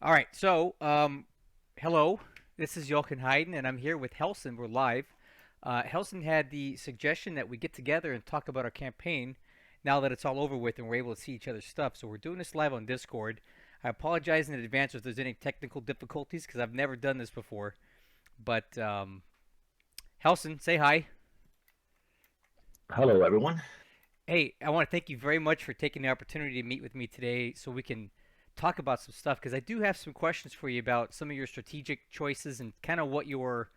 All right, so hello. This is Jochen Heiden, and I'm here with Hellsen. We're live. Hellsen had the suggestion that we get together and talk about our campaign now that it's all over with and we're able to see each other's stuff. So we're doing this live on Discord. I apologize in advance if there's any technical difficulties because I've never done this before. But Hellsen, say hi. Hello, everyone. Hey, I want to thank you very much for taking the opportunity to meet with me today so we can talk about some stuff because I do have some questions for you about some of your strategic choices and kind of what your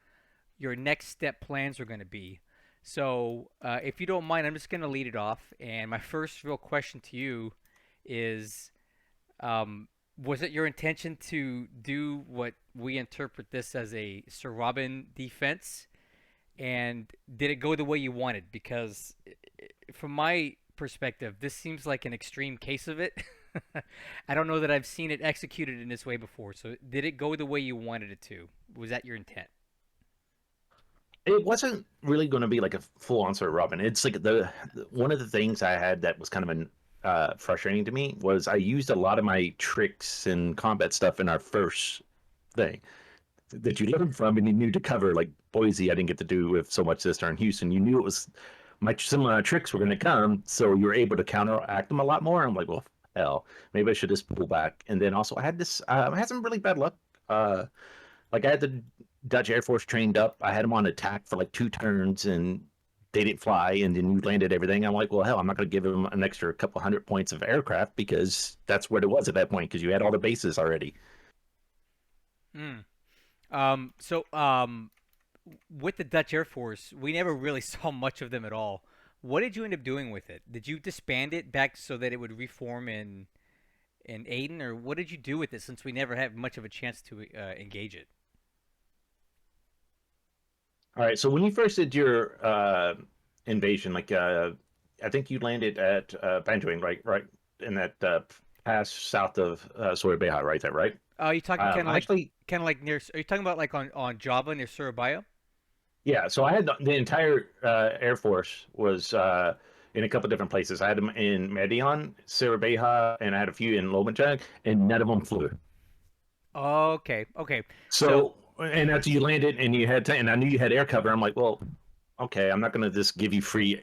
next step plans are going to be. So, if you don't mind, I'm just going to lead it off. And my first real question to you is, um, was it your intention to do what we interpret this as a Sir Robin defense? And did it go the way you wanted? Because from my perspective, this seems like an extreme case of it. I don't know that I've seen it executed in this way before. So, did it go the way you wanted it to? Was that your intent? It wasn't really going to be like a full on Sort Robin. It's like one of the things I had that was kind of frustrating to me was I used a lot of my tricks and combat stuff in our first thing that you learned from and you knew to cover. Like Boise, I didn't get to do with so much this during Houston. You knew it was similar tricks were going to come, so you were able to counteract them a lot more. I'm like, well, hell, maybe I should just pull back. And then also, I had this, I had some really bad luck. Like I had the Dutch Air Force trained up. I had them on attack for like 2 turns, and they didn't fly. And then you landed everything. I'm like, well, hell, I'm not going to give them an extra couple hundred points of aircraft because that's what it was at that point because you had all the bases already. Mm. With the Dutch Air Force, we never really saw much of them at all. What did you end up doing with it? Did you disband it back so that it would reform in Aden, or what did you do with it since we never had much of a chance to engage it? All right. So when you first did your invasion, like I think you landed at Banjoing, right in that pass south of Sorbet, right there, right? Are you talking I actually, kind of like near? Are you talking about like on Java near Surabaya? yeah. So I had the entire Air Force was in a couple different places. I had them in Medion, Sirabeja, and I had a few in Lobajang, and none of them flew. Okay, okay. So So, and after you landed and you had, and I knew you had air cover, I'm like, well, okay, I'm not going to just give you free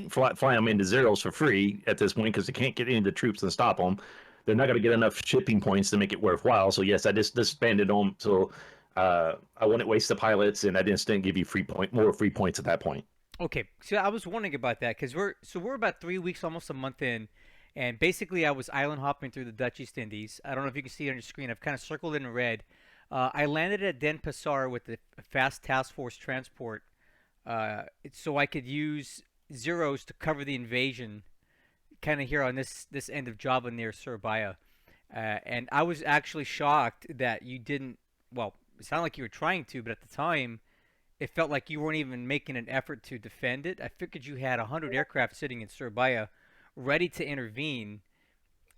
fly them into zeros for free at this point because they can't get any of the troops and stop them. They're not going to get enough shipping points to make it worthwhile. So yes, I just disbanded them. So I wouldn't waste the pilots, and I didn't give you more free points at that point. okay, so I was wondering about that because we're about 3 weeks, almost a month in, and basically I was island hopping through the Dutch East Indies. I don't know if you can see it on your screen. I've kind of circled it in red. I landed at Denpasar with the fast task force transport, so I could use zeros to cover the invasion, kind of here on this end of Java near Surabaya. And I was actually shocked that you didn't. Well, it sounded like you were trying to, but at the time, it felt like you weren't even making an effort to defend it. I figured you had 100 aircraft sitting in Surabaya ready to intervene,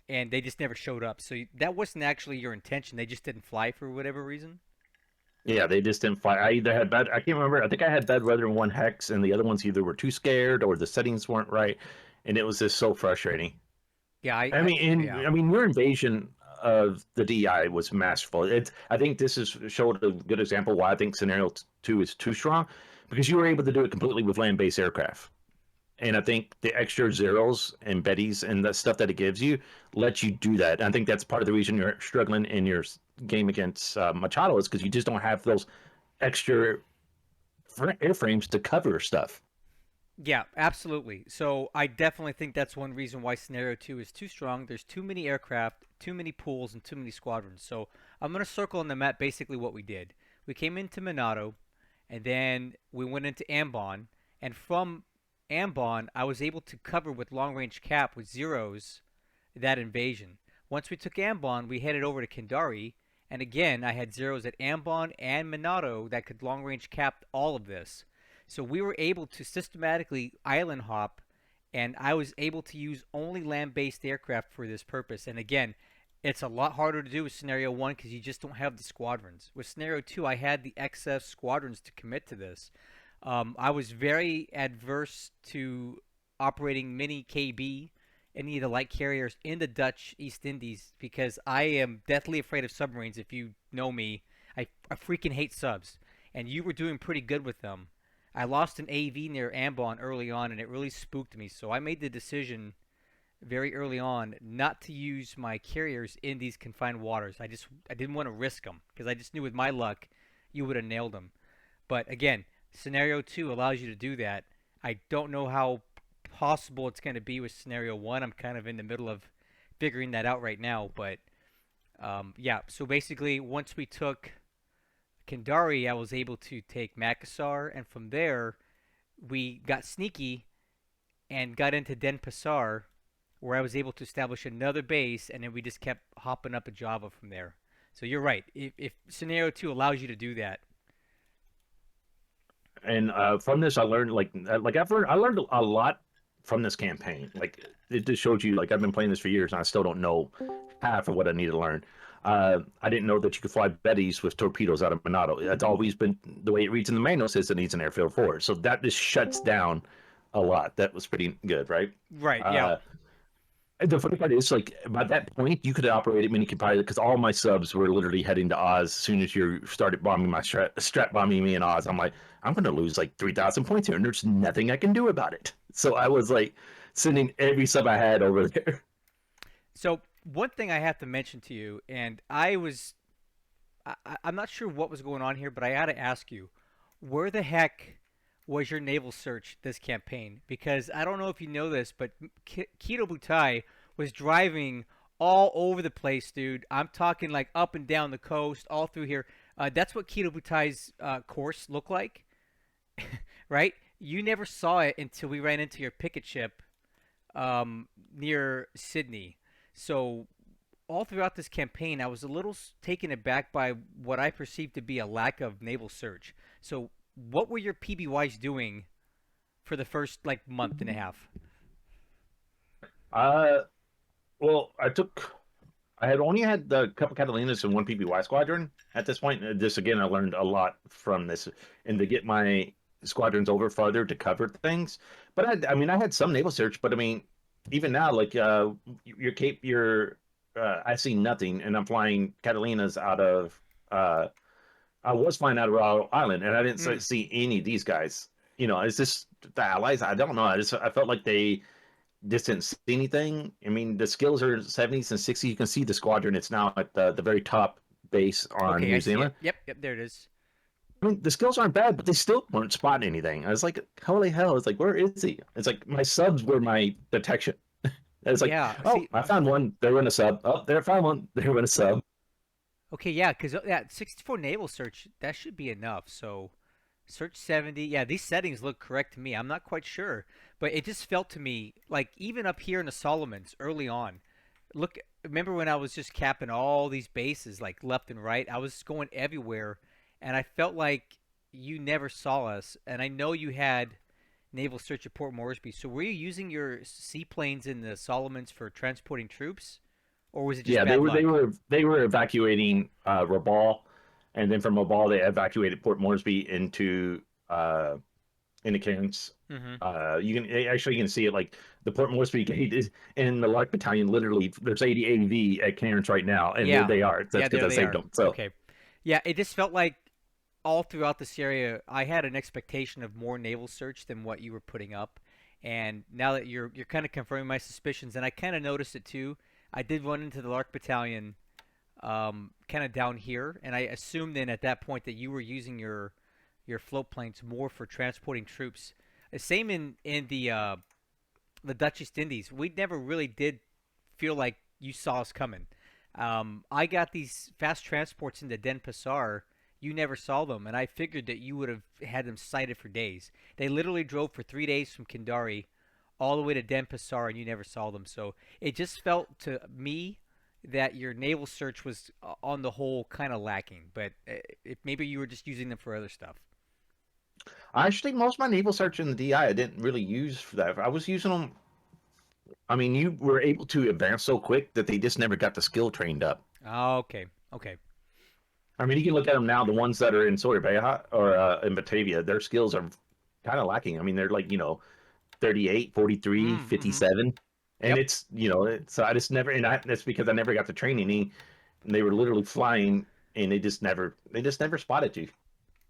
and they just never showed up. So that wasn't actually your intention. They just didn't fly for whatever reason. Yeah, they just didn't fly. I either had bad, I can't remember. I think I had bad weather in one hex, and the other ones either were too scared or the settings weren't right, and it was just so frustrating. Yeah, yeah. I mean, your invasion of the DI was masterful. I think this is showed a good example why I think scenario 2 is too strong, because you were able to do it completely with land-based aircraft. And I think the extra zeros and betties and the stuff that it gives you lets you do that. And I think that's part of the reason you're struggling in your game against Machado is because you just don't have those extra airframes to cover stuff. Yeah, absolutely. So I definitely think that's one reason why scenario two is too strong. There's too many aircraft, too many pools, and too many squadrons. So I'm gonna circle on the map basically what we did. We came into Minato, and then we went into Ambon, and from Ambon I was able to cover with long range cap with zeros that invasion. Once we took Ambon, we headed over to Kendari, and again I had zeros at Ambon and Minato that could long range cap all of this. So we were able to systematically island hop, and I was able to use only land based aircraft for this purpose. And again, it's a lot harder to do with scenario one because you just don't have the squadrons. With scenario two, I had the excess squadrons to commit to this. I was very adverse to operating mini KB any of the light carriers in the Dutch East Indies because I am deathly afraid of submarines. If you know me, I freaking hate subs, and you were doing pretty good with them. I lost an AV near Ambon early on, and it really spooked me. So I made the decision very early on not to use my carriers in these confined waters. I didn't want to risk them because I just knew with my luck you would have nailed them. But again, scenario 2 allows you to do that. I don't know how possible it's going to be with scenario 1. I'm kind of in the middle of figuring that out right now, but yeah, so basically once we took Kandari, I was able to take Makassar, and from there we got sneaky and got into Denpasar, where I was able to establish another base, and then we just kept hopping up a Java from there. So you're right. If scenario 2 allows you to do that. And from this, I learned I learned a lot from this campaign. Like it just showed you, like I've been playing this for years, and I still don't know half of what I need to learn. I didn't know that you could fly Bettys with torpedoes out of Monado. That's always been the way it reads in the manual. Says it needs an airfield forward, so that just shuts down a lot. That was pretty good, right? Right. Yeah. Uh, and the funny part is, like, by that point, you could operate at mini pilot because all my subs were literally heading to Oz as soon as you started bombing my strat bombing me in Oz. I'm like, I'm going to lose like 3,000 points here, and there's nothing I can do about it. So I was like sending every sub I had over there. So one thing I have to mention to you, and I'm not sure what was going on here, but I got to ask you, where the heck was your naval search this campaign? Because I don't know if you know this, but Kido Butai was driving all over the place, dude. I'm talking like up and down the coast, all through here. That's what Kido Butai's course looked like, right? You never saw it until we ran into your picket ship near Sydney. So all throughout this campaign, I was a little taken aback by what I perceived to be a lack of naval search. So, what were your PBYs doing for the first like month and a half? Uh, well, I had only had the couple Catalinas and one PBY squadron at this point. This again, I learned a lot from this, and to get my squadrons over farther to cover things. But I mean, I had some naval search, but I mean, even now, like your Cape, I see nothing, and I'm flying Catalinas out of. I was flying out of Rhode Island, and I didn't Hmm. see any of these guys. You know, it's just the allies. I don't know. I felt like they just didn't see anything. I mean, the skills are 70s and 60s. You can see the squadron. It's now at the very top base on Okay, I New see it. Zealand. Yep, yep, there it is. I mean, the skills aren't bad, but they still weren't spotting anything. I was like, holy hell. It's like, where is he? It's like my subs were my detection. And it's like, Yeah, oh, see, I found one. They were in a sub. Oh, there, I found one. They were in a sub. okay, yeah, because yeah, 64 naval search that should be enough. So, search 70. Yeah, these settings look correct to me. I'm not quite sure, but it just felt to me like even up here in the Solomons early on. Look, remember when I was just capping all these bases like left and right? I was going everywhere, and I felt like you never saw us. And I know you had naval search at Port Moresby. So were you using your seaplanes in the Solomons for transporting troops, or was it just Yeah, they bad were they luck? were they were evacuating Rabaul, and then from Rabaul they evacuated Port Moresby into Cairns. Mm-hmm. You can see it like the Port Moresby gate is in the Lark Battalion. Literally, there's 80 AV at Cairns right now, and there Yeah, they are. yeah, That's because there I they saved are. them. So Okay, yeah, it just felt like all throughout this area, I had an expectation of more naval search than what you were putting up. And now that you're kind of confirming my suspicions, and I kind of noticed it too. I did run into the Lark Battalion, kind of down here, and I assumed then at that point that you were using your float planes more for transporting troops. Same in the Dutch East Indies. We never really did feel like you saw us coming. I got these fast transports into Denpasar. You never saw them, and I figured that you would have had them sighted for days. They literally drove for 3 days from Kindari all the way to Denpasar, and you never saw them. So it just felt to me that your naval search was, on the whole, kind of lacking. But maybe you were just using them for other stuff. I actually most of my naval search in the DI I didn't really use for that. I was using them. I mean, you were able to advance so quick that they just never got the skill trained up. Oh, okay, okay. I mean, you can look at them now. The ones that are in Sawyer Bay or in Batavia, their skills are kind of lacking. I mean, they're like 38, 43, Mm-hmm. 57. And Yep. it's so I just never, and that's because I never got to train any. And they were literally flying, and they just never spotted you.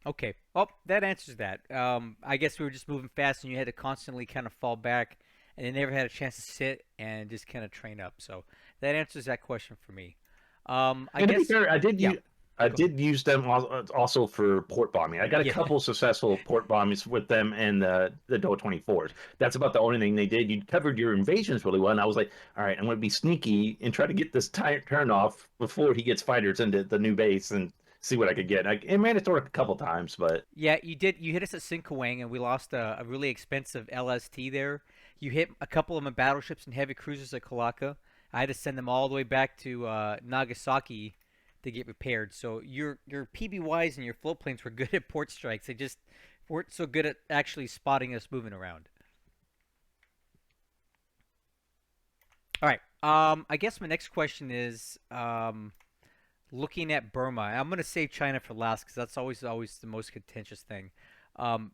Okay. Well, that answers that. I guess we were just moving fast, and you had to constantly kind of fall back, and they never had a chance to sit and just kind of train up. So that answers that question for me. I And to be guess, fair, yeah. I Go ahead. did use them also for port bombing. I got a Yeah. couple successful port bombings with them and the DO 24s. That's about the only thing they did. You covered your invasions really well, and I was like, all right, I'm going to be sneaky and try to get this turn off before he gets fighters into the new base and see what I could get. I managed to work a couple times, but Yeah, you did. You hit us at Sinkawang, and we lost a really expensive LST there. You hit a couple of my battleships and heavy cruisers at Kalaka. I had to send them all the way back to Nagasaki to get repaired. So your PBYs and your float planes were good at port strikes. They just weren't so good at actually spotting us moving around. All right. I guess my next question is looking at Burma. I'm gonna save China for last because that's always the most contentious thing. Um,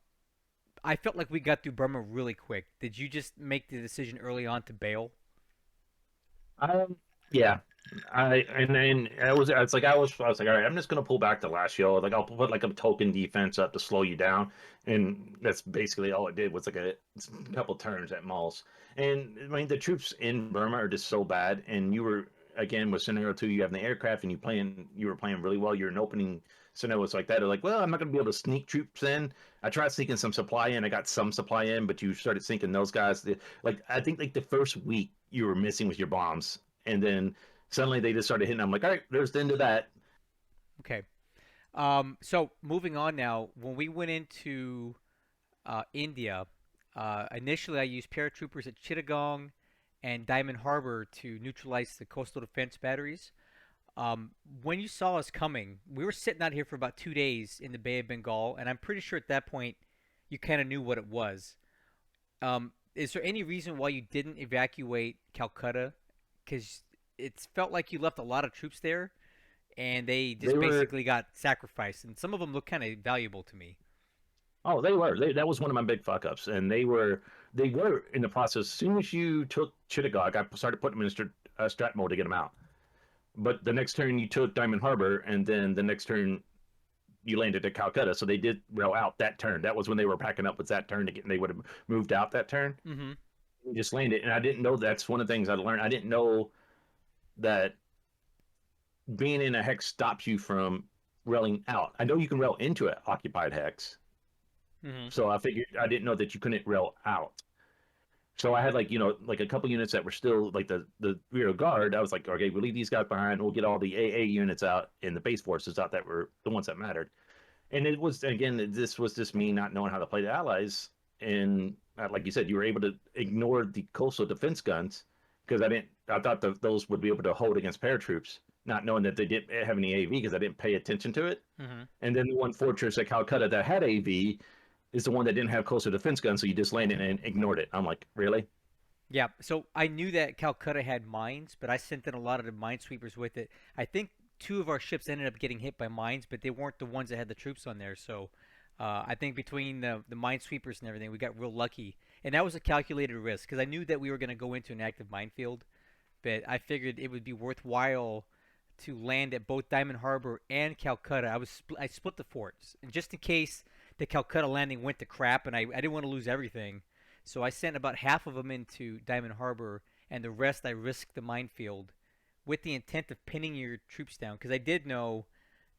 I felt like we got through Burma really quick. Did you just make the decision early on to bail? yeah, and then I was like, all right, I'm just gonna pull back the last show. Like I'll put like a token defense up to slow you down, and that's basically all it did was like a couple turns at most. And I mean, the troops in Burma are just so bad, and you were again with scenario two, you have the aircraft, and you were playing really well. You're an opening scenarios like that. They're like, well, I'm not gonna be able to sneak troops in. I tried sneaking some supply in. I got some supply in, but you started sinking those guys. Like I think like the first week you were missing with your bombs, and then suddenly they just started hitting. I'm like, all right, there's the end of that. Okay. So moving on now, when we went into India, initially I used paratroopers at Chittagong and Diamond Harbor to neutralize the coastal defense batteries. Um, when you saw us coming, we were sitting out here for about 2 days in the Bay of Bengal, and I'm pretty sure at that point you kind of knew what it was. Is there any reason why you didn't evacuate Calcutta? Because it felt like you left a lot of troops there, and they They just were, basically got sacrificed, and some of them look kind of valuable to me. oh, they were. That was one of my big fuck ups, and they were in the process. As soon as you took Chittagong, I started putting them in strat mode to get them out. But the next turn you took Diamond Harbor, and then the next turn you landed at Calcutta. So they did rail out that turn. That was when they were packing up with that turn to get. They would have moved out that turn. Mm-hmm. You just landed, and I didn't know that's one of the things I learned. I didn't know that being in a hex stops you from railing out. I know you can rail into an occupied hex, Mm-hmm. so I figured I didn't know that you couldn't rail out. So I had like like a couple units that were still like the rear guard. I was like, okay, we'll leave these guys behind. We'll get all the AA units out and the base forces out that were the ones that mattered. And it was again, this was just me not knowing how to play the allies. And like you said, you were able to ignore the coastal defense guns because I thought those would be able to hold against paratroops, not knowing that they didn't have any AV because I didn't pay attention to it. Mm-hmm. And then the one fortress at Calcutta that had AV is the one that didn't have coastal defense guns, so you just landed and ignored it. I'm like, really? Yeah, so I knew that Calcutta had mines, but I sent in a lot of the minesweepers with it. I think two of our ships ended up getting hit by mines, but they weren't the ones that had the troops on there. So I think between the minesweepers and everything, we got real lucky. And that was a calculated risk because I knew that we were going to go into an active minefield, but I figured it would be worthwhile to land at both Diamond Harbor and Calcutta. I split the forts, and just in case the Calcutta landing went to crap, and I didn't want to lose everything. So I sent about half of them into Diamond Harbor, and the rest I risked the minefield with the intent of pinning your troops down. Because I did know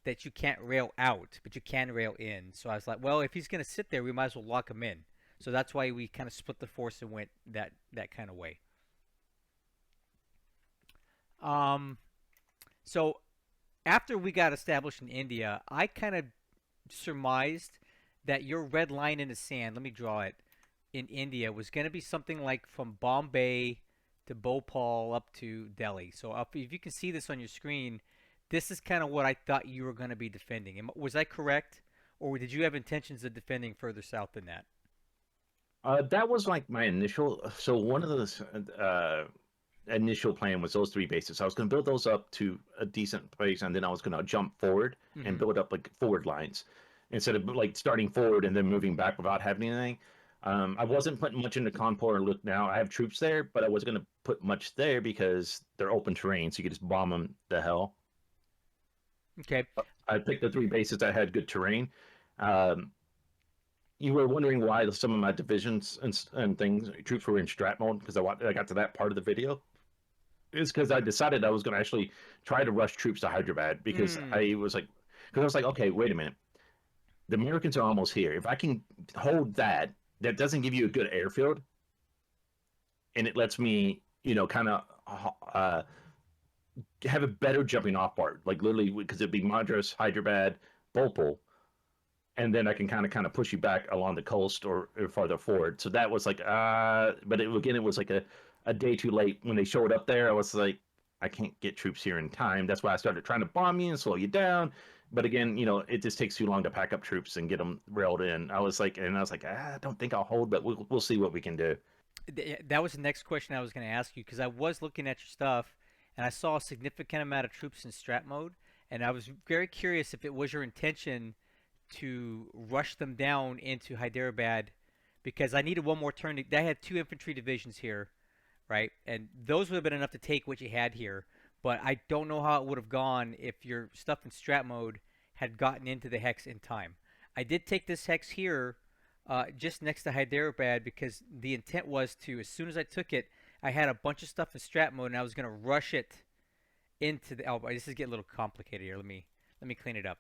that you can't rail out, but you can rail in. So I was like, well, if he's going to sit there, we might as well lock him in. So that's why we kind of split the force and went that kind of way. Um, so after we got established in India, I kind of surmised that your red line in the sand, let me draw it, in India was going to be something like from Bombay to Bhopal up to Delhi. So if you can see this on your screen, this is kind of what I thought you were going to be defending. Was I correct? Or did you have intentions of defending further south than that? That was like my initial. So one of the initial plan was those three bases. I was going to build those up to a decent base, and then I was going to jump forward and Mm-hmm. build up like forward lines instead of like starting forward and then moving back without having anything. I wasn't putting much into Kanpur or Look now. I have troops there, but I wasn't going to put much there because they're open terrain, so you could just bomb them to hell. Okay. I picked the three bases that had good terrain. Um, you were wondering why some of my divisions and things troops were in strat mode because I got to that part of the video. It's because I decided I was going to actually try to rush troops to Hyderabad because Mm. I was like, okay, wait a minute, the Americans are almost here. If I can hold that, that doesn't give you a good airfield, and it lets me, kind of uh, have a better jumping off part, like literally because it'd be Madras, Hyderabad, Bhopal, and then I can kind of push you back along the coast or farther forward. So that was like, but again, it was like a day too late when they showed up there. I was like, I can't get troops here in time. That's why I started trying to bomb you and slow you down. But again, it just takes too long to pack up troops and get them railed in. I was like, I don't think I'll hold, but we'll see what we can do. That was the next question I was going to ask you because I was looking at your stuff and I saw a significant amount of troops in strat mode, and I was very curious if it was your intention to rush them down into Hyderabad because I needed one more turn. I had two infantry divisions here, right? And those would have been enough to take what you had here. But I don't know how it would have gone if your stuff in strat mode had gotten into the hex in time. I did take this hex here just next to Hyderabad because the intent was to, as soon as I took it, I had a bunch of stuff in strat mode and I was going to rush it into the. Oh, this is getting a little complicated here. Let me clean it up.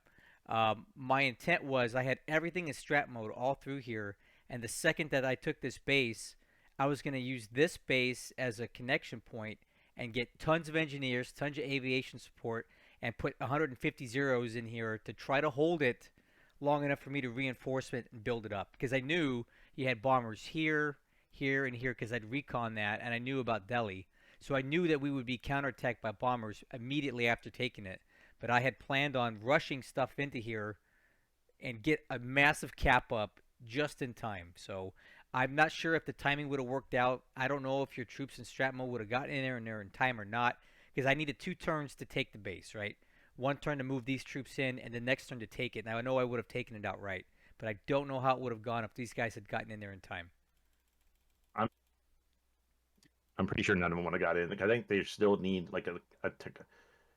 My intent was I had everything in strat mode all through here, and the second that I took this base, I was going to use this base as a connection point and get tons of engineers, tons of aviation support, and put 150 zeros in here to try to hold it long enough for me to reinforcement and build it up. Because I knew you had bombers here, here, and here because I'd recon that, and I knew about Delhi. So I knew that we would be counterattacked by bombers immediately after taking it. But I had planned on rushing stuff into here and get a massive cap up just in time. So I'm not sure if the timing would have worked out. I don't know if your troops in Stratmo would have gotten in there in time or not, because I needed two turns to take the base, right? One turn to move these troops in, and the next turn to take it. Now I know I would have taken it outright, but I don't know how it would have gone if these guys had gotten in there in time. I'm I'm pretty sure none of them would have got in. Like, I think they still need like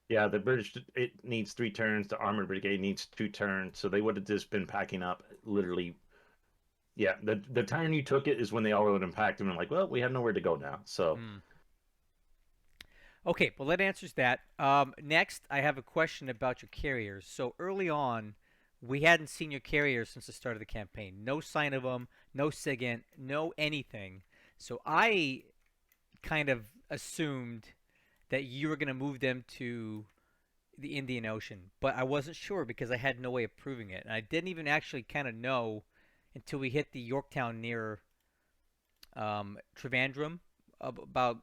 yeah, the British, it needs 3 turns. The armored brigade needs 2 turns. So they would have just been packing up literally. Yeah, the time you took it is when they all would have packed them and like, well, we have nowhere to go now. So Hmm. Okay, well that answers that. Next, I have a question about your carriers. So early on, we hadn't seen your carriers since the start of the campaign. No sign of them, no SIGINT, no anything. So I kind of assumed that you were going to move them to the Indian Ocean, but I wasn't sure because I had no way of proving it. And I didn't even actually kind of know until we hit the Yorktown near Trivandrum about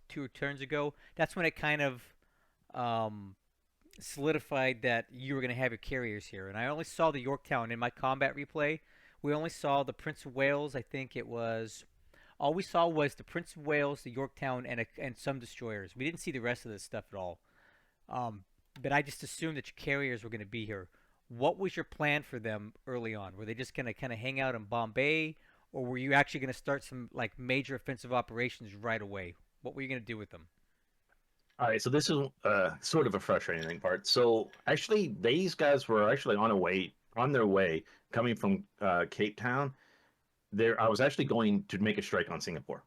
2 turns ago. That's when it kind of um, solidified that you were going to have your carriers here. And I only saw the Yorktown in my combat replay. We only saw the Prince of Wales. I think it was all we saw was the Prince of Wales, the Yorktown, and some destroyers. We didn't see the rest of this stuff at all. Um, but I just assumed that your carriers were going to be here. What was your plan for them early on? Were they just going to kind of hang out in Bombay, or were you actually going to start some like major offensive operations right away? What were you going to do with them? all right, so this is sort of a frustrating part. So actually, these guys were actually on their way coming from Cape Town. There, I was actually going to make a strike on Singapore,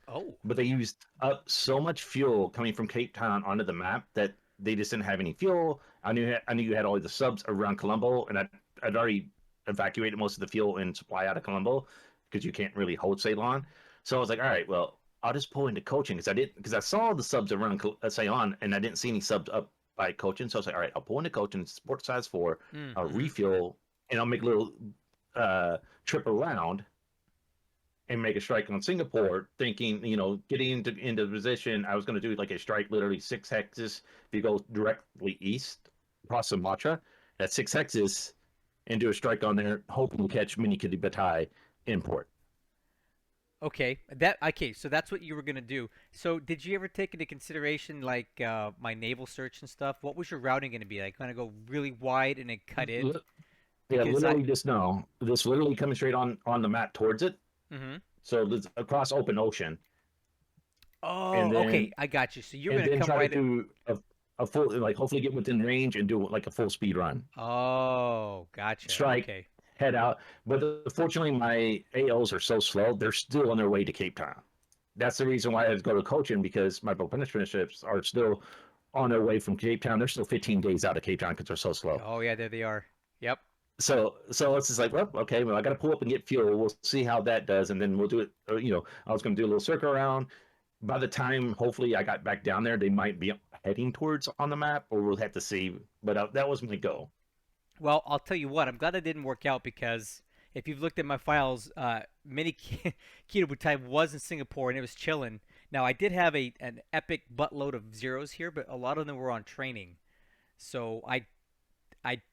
Oh, but they used up so much fuel coming from Cape Town onto the map that they just didn't have any fuel. I knew you had all the subs around Colombo, and I'd already evacuated most of the fuel and supply out of Colombo because you can't really hold Ceylon. So I was like, all right, well, I'll just pull into Cochin because I saw the subs around Ceylon and I didn't see any subs up by Cochin. So I was like, all right, I'll pull into Cochin, sport size 4, I'll mm-hmm. refuel, and I'll make a little trip around and make a strike on Singapore, thinking, getting into position, I was going to do like a strike, literally 6 hexes. If you go directly east across Sumatra, at 6 hexes, and do a strike on there, hoping to catch Mini Kitty Batai import. Okay. So that's what you were gonna do. So did you ever take into consideration like my naval search and stuff? What was your routing gonna be? Like, gonna go really wide and then cut in? Yeah, Because I literally just no. This literally coming straight on the map towards it. Mm-hmm. So it's across open ocean, and Oh, okay, then I got you. So you're and gonna then come try to right. do a full, like, hopefully get within range and do like a full speed run, Oh, gotcha. strike, Okay. head out. But fortunately, my AOs are so slow; they're still on their way to Cape Town. That's the reason why I had to go to coaching, because my punishment ships are still on their way from Cape Town. They're still 15 days out of Cape Town because they're so slow. Oh yeah, there they are. Yep. So it's just like, well, okay, well, I got to pull up and get fuel. We'll see how that does, and then we'll do it. I was going to do a little circle around. By the time, hopefully, I got back down there, they might be heading towards on the map, or we'll have to see. But that was my goal. Well, I'll tell you what. I'm glad that didn't work out because if you've looked at my files, Mini Keto Butai was in Singapore and it was chilling. Now I did have an epic buttload of zeros here, but a lot of them were on training. So I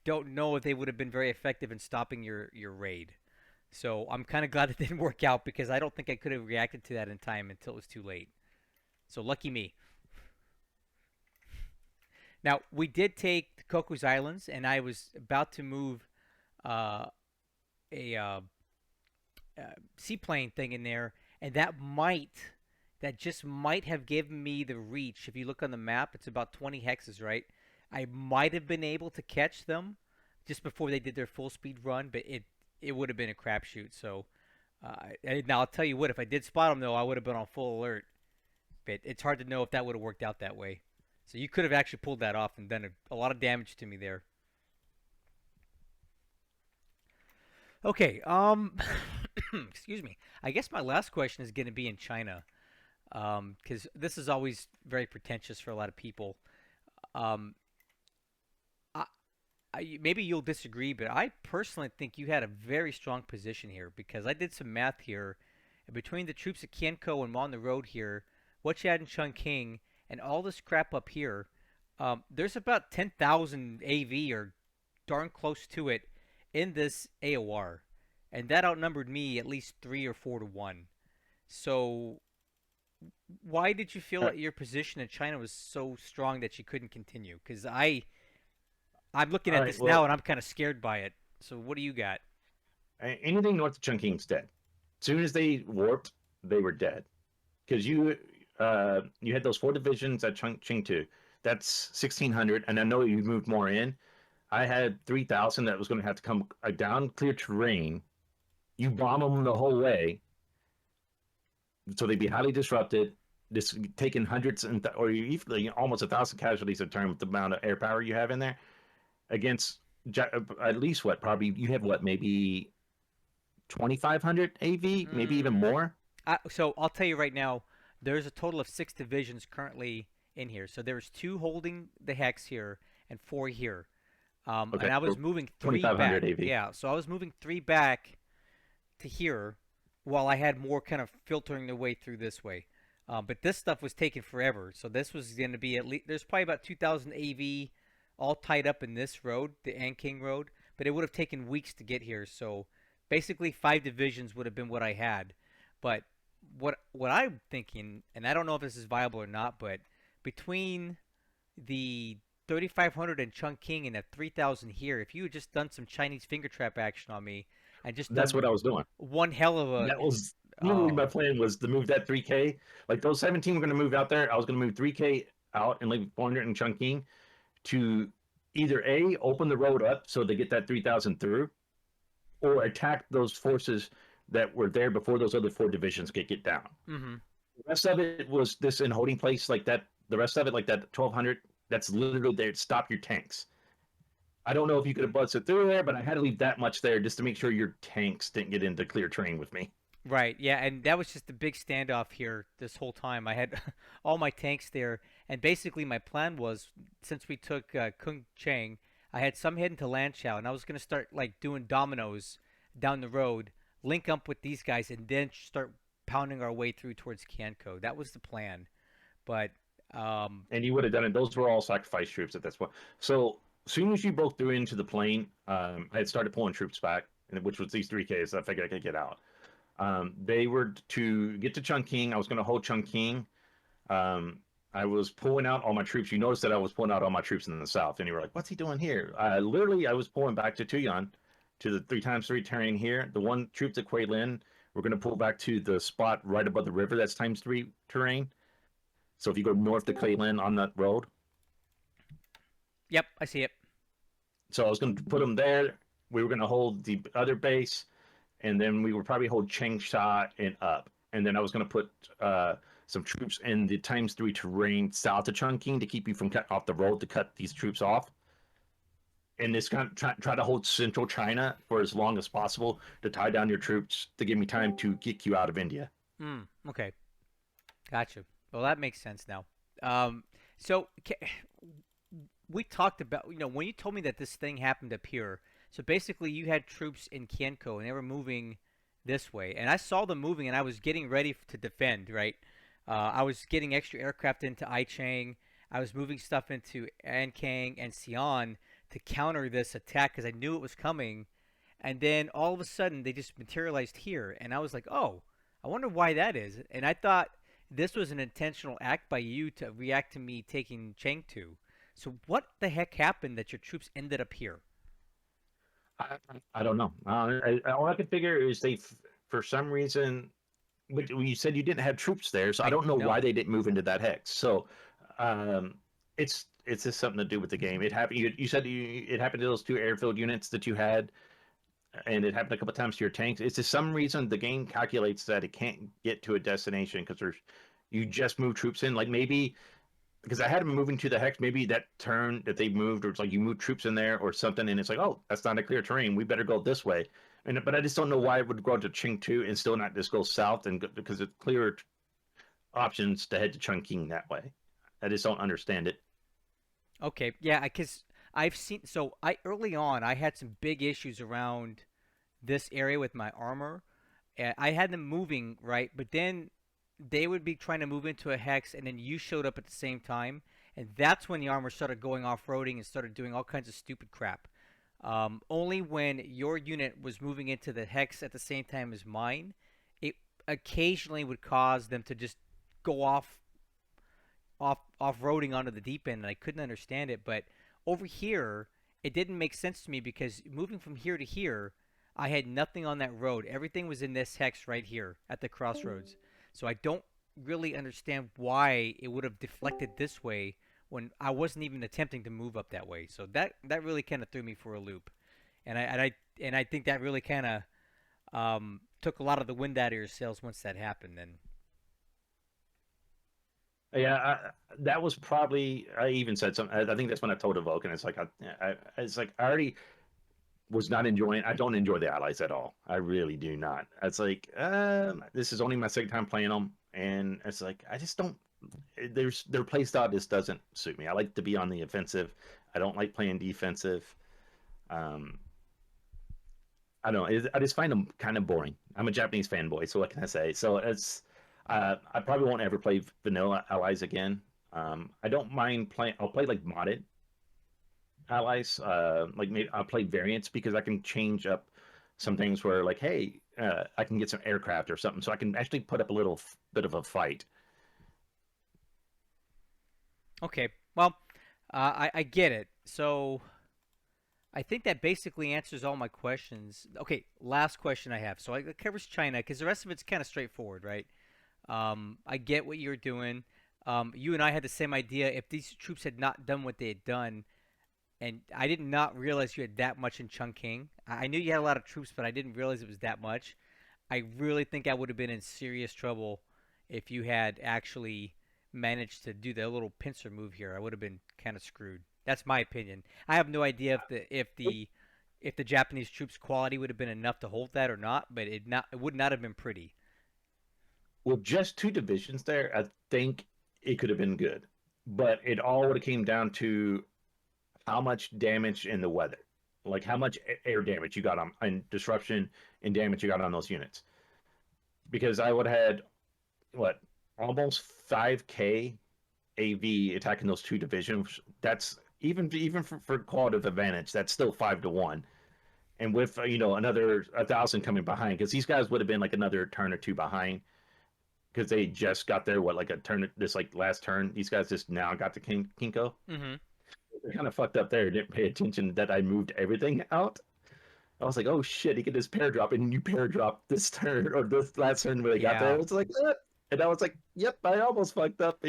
don't know if they would have been very effective in stopping your raid. So I'm kind of glad it didn't work out because I don't think I could have reacted to that in time until it was too late. So lucky me. Now we did take the Cocos Islands, and I was about to move uh, a seaplane thing in there, and that just might have given me the reach. If you look on the map, it's about 20 hexes, right? I might have been able to catch them just before they did their full speed run, but it would have been a crapshoot. So now I'll tell you what, if I did spot them though, I would have been on full alert. But it's hard to know if that would have worked out that way. So you could have actually pulled that off and done a lot of damage to me there. Okay, excuse me. I guess my last question is going to be in China, because this is always very pretentious for a lot of people. Um, I, maybe you'll disagree, but I personally think you had a very strong position here because I did some math here. And between the troops at Kianko and on the road here, what you had in Chungking, and all this crap up here, there's about 10,000 AV or darn close to it in this AOR. And that outnumbered me at least 3 or 4 to 1. So why did you feel Uh, that your position in China was so strong that you couldn't continue? Because I'm looking all at right. this now Well, and I'm kind of scared by it. So what do you got? anything north of Chungking's dead. As soon as they warped, they were dead. Because you had those four divisions at Chengtu. That's 1,600, and I know you moved more in. I had 3,000 that was going to have to come down clear terrain. You bomb them the whole way, so they'd be highly disrupted. This taking hundreds or even almost 1,000 casualties a turn with the amount of air power you have in there against at least what, probably you have what, maybe 2,500 AV, maybe even Mm, more. so I'll tell you right now, there's a total of 6 divisions currently in here. So there's 2 holding the hex here and 4 here. Okay, And I was so moving three 2,500 back. AV. Yeah, so I was moving 3 back to here while I had more kind of filtering their way through this way. But this stuff was taking forever. So this was going to be at least, there's probably about 2,000 AV all tied up in this road, the Anking Road. But it would have taken weeks to get here. So basically 5 divisions would have been what I had. But what I'm thinking, and I don't know if this is viable or not, but between the 3,500 and Chungking and at 3,000 here, if you had just done some Chinese finger trap action on me and just That's done what I was doing. one hell of a That was literally my oh plan, was to move that 3K. Like those 17 were going to move out there. I was going to move 3K out and leave 400 in Chungking to either A, open the road up so they get that 3,000 through, or attack those forces that were there before those other four divisions get down. mhm. The rest of it was this in holding place like that. The rest of it, like that 1,200, that's literally there to stop your tanks. I don't know if you could have busted through there, but I had to leave that much there just to make sure your tanks didn't get into clear terrain with me. Right, yeah, and that was just a big standoff here this whole time. I had all my tanks there, and basically my plan was, since we took Kung Chang, I had some heading to Lanchow, and I was gonna start like doing dominoes down the road, link up with these guys, and then start pounding our way through towards Kianko. That was the plan, but And you would have done it. Those were all sacrifice troops at this point. So as soon as you both threw into the plane, I had started pulling troops back, which was these 3Ks. I figured I could get out. They were to get to Chungking. I was going to hold Chungking. Um, I was pulling out all my troops. You noticed that I was pulling out all my troops in the south, and you were like, "What's he doing here?" Literally, I was pulling back to Tuyan, to the 3x3 terrain here. The one troop that Lin We're going to pull back to the spot right above the river. That's ×3 terrain. So if you go north to Cleveland on that road, Yep, I see it. so I was going to put them there. We were going to hold the other base, and then we would probably hold Changsha and up. And then I was going to put some troops in the ×3 terrain south of Chongqing to keep you from cut off the road to cut these troops off. And this kind of try to hold central China for as long as possible to tie down your troops to give me time to kick you out of India. Okay, gotcha. Well, that makes sense now. Um, so we talked about, when you told me that this thing happened up here. So basically, you had troops in Kienko, and they were moving this way, and I saw them moving, and I was getting ready to defend. Right, I was getting extra aircraft into Aichang. I was moving stuff into Ankang and Xi'an to counter this attack because I knew it was coming. And then all of a sudden, they just materialized here, and I was like, "Oh, I wonder why that is." And I thought this was an intentional act by you to react to me taking Chengtu. So what the heck happened that your troops ended up here? I, I don't know. All I can figure is for some reason, but you said you didn't have troops there, so I I don't know why know. they didn't move into that hex. So um, it's just something to do with the game. It happened. You said it happened to those two airfield units that you had, and it happened a couple times to your tanks. It's just some reason the game calculates that it can't get to a destination because there's you just move troops in. Like maybe because I had them moving to the hex, maybe that turn that they moved, or it's like you move troops in there or something, and it's like, oh, that's not a clear terrain. We better go this way. And but I just don't know why it would go to Chengtu and still not just go south and go, because it's clearer options to head to Chungking that way. I just don't understand it. Okay, yeah, because I've seen. So I early on, I had some big issues around this area with my armor. And I had them moving right, but then they would be trying to move into a hex, and then you showed up at the same time, and that's when the armor started going off-roading and started doing all kinds of stupid crap. Only when your unit was moving into the hex at the same time as mine, it occasionally would cause them to just go off-roading onto the deep end, and I couldn't understand it. But over here, it didn't make sense to me because moving from here to here, I had nothing on that road. Everything was in this hex right here at the crossroads. So I don't really understand why it would have deflected this way when I wasn't even attempting to move up that way. So that really kind of threw me for a loop, and I think that really kind of took a lot of the wind out of your sails once that happened. And Yeah, that was probably. I even said something. I think that's when I told a Vulcan. It's like it's like I already was not enjoying. I don't enjoy the allies at all. I really do not. It's like this is only my second time playing them, and it's like I just don't. Their play style just doesn't suit me. I like to be on the offensive. I don't like playing defensive. Um, I don't know. I just find them kind of boring. I'm a Japanese fanboy, so what can I say? So it's I probably won't ever play vanilla allies again. I don't mind playing. I'll play like modded allies. Like maybe I'll play variants because I can change up some things where like, hey, I can get some aircraft or something, so I can actually put up a little bit of a fight. okay, well, I get it. So I think that basically answers all my questions. Okay, last question I have. So it covers China because the rest of it's kind of straightforward, right? I get what you're doing. You and I had the same idea. If these troops had not done what they had done, and I did not realize you had that much in Chungking. I knew you had a lot of troops, but I didn't realize it was that much. I really think I would have been in serious trouble if you had actually managed to do the little pincer move here. I would have been kind of screwed. That's my opinion. I have no idea if the Japanese troops' quality would have been enough to hold that or not, but it would not have been pretty. With just two divisions there, I think it could have been good, but it all would have came down to how much damage in the weather, like how much air damage you got on and disruption and damage you got on those units. Because I would have had what almost 5K AV attacking those two divisions. That's even for qualitative advantage. That's still 5 to 1. And with another 1,000 coming behind, because these guys would have been like another turn or two behind because they just got there. What like a turn this like last turn? These guys just now got to Kinko. Mm-hmm. They're kind of fucked up there. Didn't pay attention that I moved everything out. I was like, oh shit, he could just pair drop, and you pair drop this turn or this last turn when they got there. Yeah. It was like, and I was like, yep, I almost fucked up.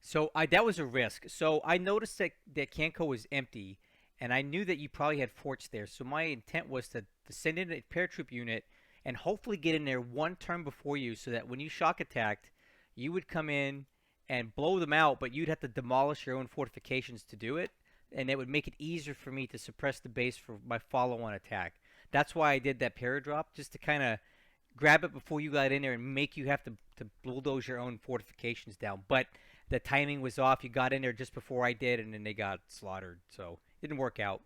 So I that was a risk. So I noticed that Kanko was empty, and I knew that you probably had forts there. So my intent was to send in a paratroop unit and hopefully get in there one turn before you, so that when you shock attacked, you would come in and blow them out, but you'd have to demolish your own fortifications to do it, and it would make it easier for me to suppress the base for my follow-on attack. That's why I did that paradrop, just to kind of grab it before you got in there and make you have to bulldoze your own fortifications down. But the timing was off. You got in there just before I did, and then they got slaughtered. So it didn't work out.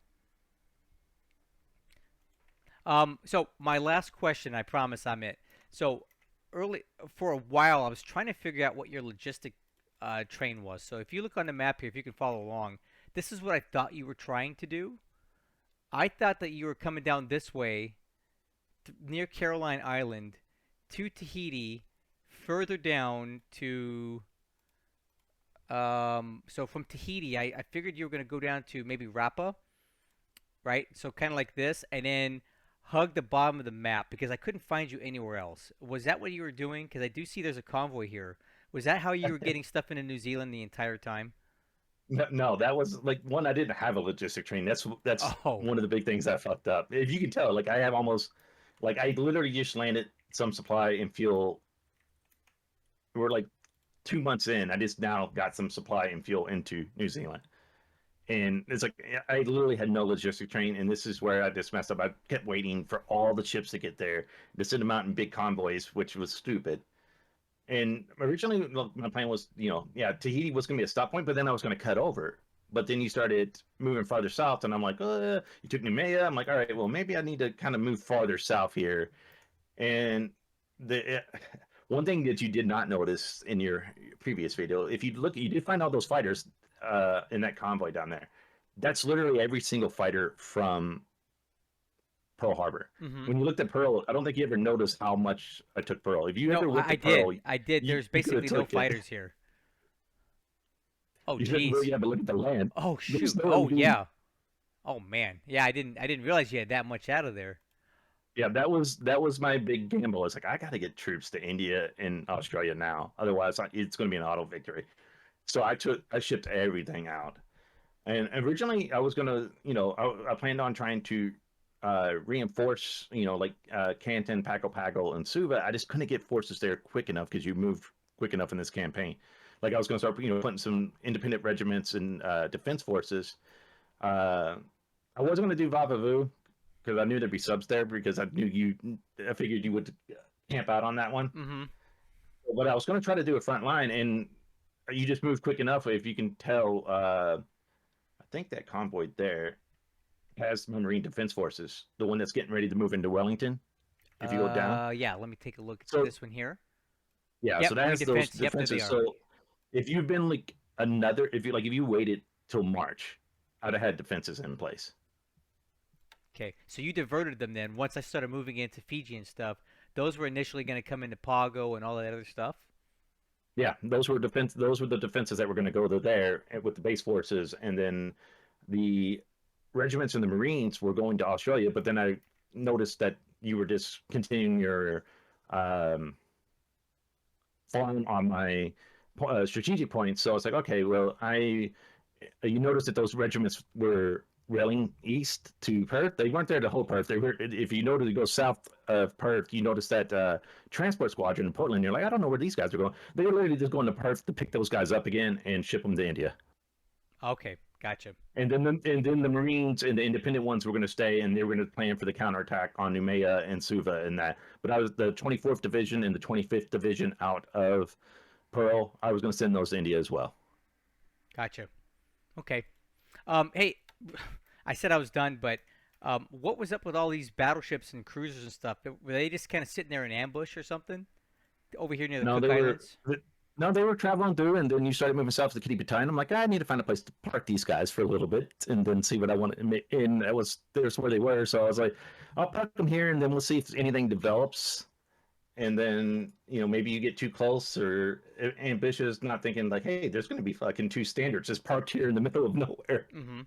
So my last question, I promise I'm it. So early for a while, I was trying to figure out what your logistic train was. So if you look on the map here, if you can follow along, this is what I thought you were trying to do. I thought that you were coming down this way near Caroline Island to Tahiti, further down to so from Tahiti, I figured you were gonna go down to maybe Rapa, right? So kind of like this, and then hug the bottom of the map because I couldn't find you anywhere else. Was that what you were doing? Because I do see there's a convoy here. Was that how you were getting stuff into New Zealand the entire time? No, no, that was like one. I didn't have a logistic train. That's Oh, one of the big things I fucked up. If you can tell, like I have almost, like I literally just landed some supply and fuel. We're like 2 months in. I just now got some supply and fuel into New Zealand, and it's like I literally had no logistic train, and this is where I just messed up. I kept waiting for all the ships to get there to send them out in big convoys, which was stupid. And originally, my plan was, yeah, Tahiti was going to be a stop point, but then I was going to cut over. But then you started moving farther south, and I'm like, you took Nemea. I'm like, all right, well, maybe I need to kind of move farther south here. And the one thing that you did not notice in your previous video, if you look, you did find all those fighters in that convoy down there. That's literally every single fighter from Pearl Harbor. mm-hmm. When you looked at Pearl, I don't think you ever noticed how much I took Pearl. If you No, ever went I to Pearl, did. I did. There's you could have basically no took it. fighters here. Oh, You shouldn't really jeez. have to look at the land. Oh, There's shoot. no Oh, MV. yeah. Oh, man. Yeah, I didn't realize you had that much out of there. Yeah, that was my big gamble. It's like I got to get troops to India and Australia now, otherwise it's going to be an auto victory. So I shipped everything out, and originally I was gonna, I planned on trying to reinforce, like Canton, Pago Pago, and Suva. I just couldn't get forces there quick enough because you move quick enough in this campaign. Like I was going to start, putting some independent regiments and defense forces. Uh, I wasn't going to do Vavavu because I knew there'd be subs there because I knew you. I figured you would camp out on that one. Mm-hmm. But I was going to try to do a front line, and you just moved quick enough. If you can tell, I think that convoy there has the Marine Defense Forces, the one that's getting ready to move into Wellington. If you go down, Yeah, let me take a look at so this one here. yeah, so Yep, that Marine has those Defense. Yep, there they defenses. are. So if you've been like if you waited till March, I'd have had defenses in place. Okay, so you diverted them then. Once I started moving into Fiji and stuff, those were initially going to come into Pago and all that other stuff. Yeah, those were defense. Those were the defenses that were going to go to there with the base forces, and then the regiments and the Marines were going to Australia. But then I noticed that you were just continuing your um, farm on my strategic points. So I was like, okay, well, you noticed that those regiments were railing east to Perth. They weren't there to hold Perth. They were, if you noted to go south of Perth, you noticed that transport squadron in Portland. You're like, I don't know where these guys are going. They were literally just going to Perth to pick those guys up again and ship them to India. Okay, gotcha. And then the Marines and the independent ones were going to stay, and they were going to plan for the counterattack on Noumea and Suva and that. But I was the 24th Division and the 25th Division out of Pearl. I was going to send those to India as well. Gotcha. Okay. Hey, I said I was done, but what was up with all these battleships and cruisers and stuff? Were they just kind of sitting there in ambush or something over here near the No, Cook they were. Islands? No, they were traveling through, and then you started moving south to the Kitty Patine. I'm like, I need to find a place to park these guys for a little bit, and then see what I want. And there's where they were. So I was like, I'll park them here, and then we'll see if anything develops. And then maybe you get too close or ambitious, not thinking like, hey, there's going to be fucking two standards just parked here in the middle of nowhere. Mm-hmm.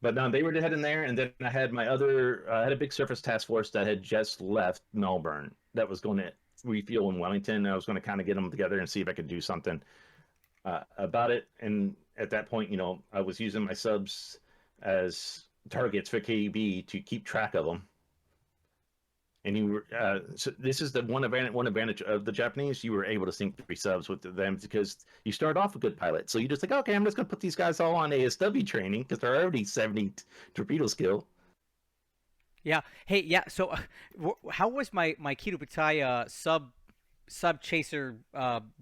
But no, they were heading there, and then I had my other, I had a big surface task force that had just left Melbourne that was going to refuel in Wellington. I was going to kind of get them together and see if I could do something about it. And at that point, I was using my subs as targets for KB to keep track of them. And so this is the one advantage of the Japanese. You were able to sync 3 subs with them because you start off a good pilot. So you just like, okay, I'm just going to put these guys all on ASW training because they're already 70 torpedo skill. Yeah. Hey, yeah. So, how was my Kido Butai sub chaser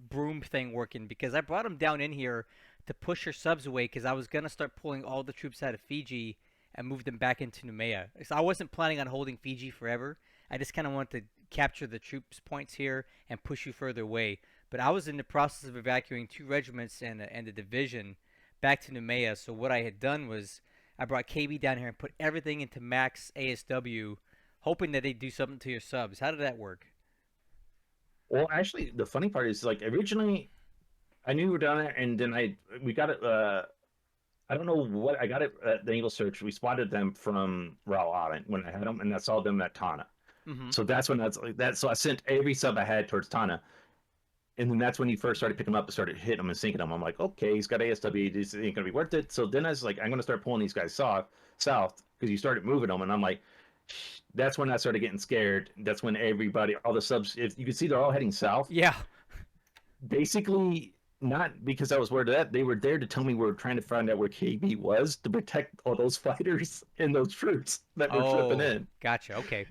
broom thing working? Because I brought him down in here to push your subs away because I was gonna start pulling all the troops out of Fiji and move them back into Noumea. So I wasn't planning on holding Fiji forever. I just kind of wanted to capture the troops points here and push you further away. But I was in the process of evacuating 2 regiments and a division back to Noumea. So what I had done was I brought KB down here and put everything into max ASW, hoping that they'd do something to your subs. How did that work? Well, actually, the funny part is like originally I knew we were down there, and then we got it. I don't know what I got it at the Naval Search. We spotted them from Raw Island when I had them, and I saw them at Tana. Mm-hmm. So that's when that's like that. So I sent every sub I had towards Tana, and then that's when he first started picking them up and started hitting them and sinking them. I'm like, okay, he's got ASW. This ain't gonna be worth it. So then I was like, I'm gonna start pulling these guys south because you started moving them, and I'm like, that's when I started getting scared. That's when everybody, all the subs, if you can see, they're all heading south. Yeah. Basically, not because I was worried of that. They were there to tell me we were trying to find out where KB was to protect all those fighters and those troops that were tripping Oh, in. gotcha. Okay.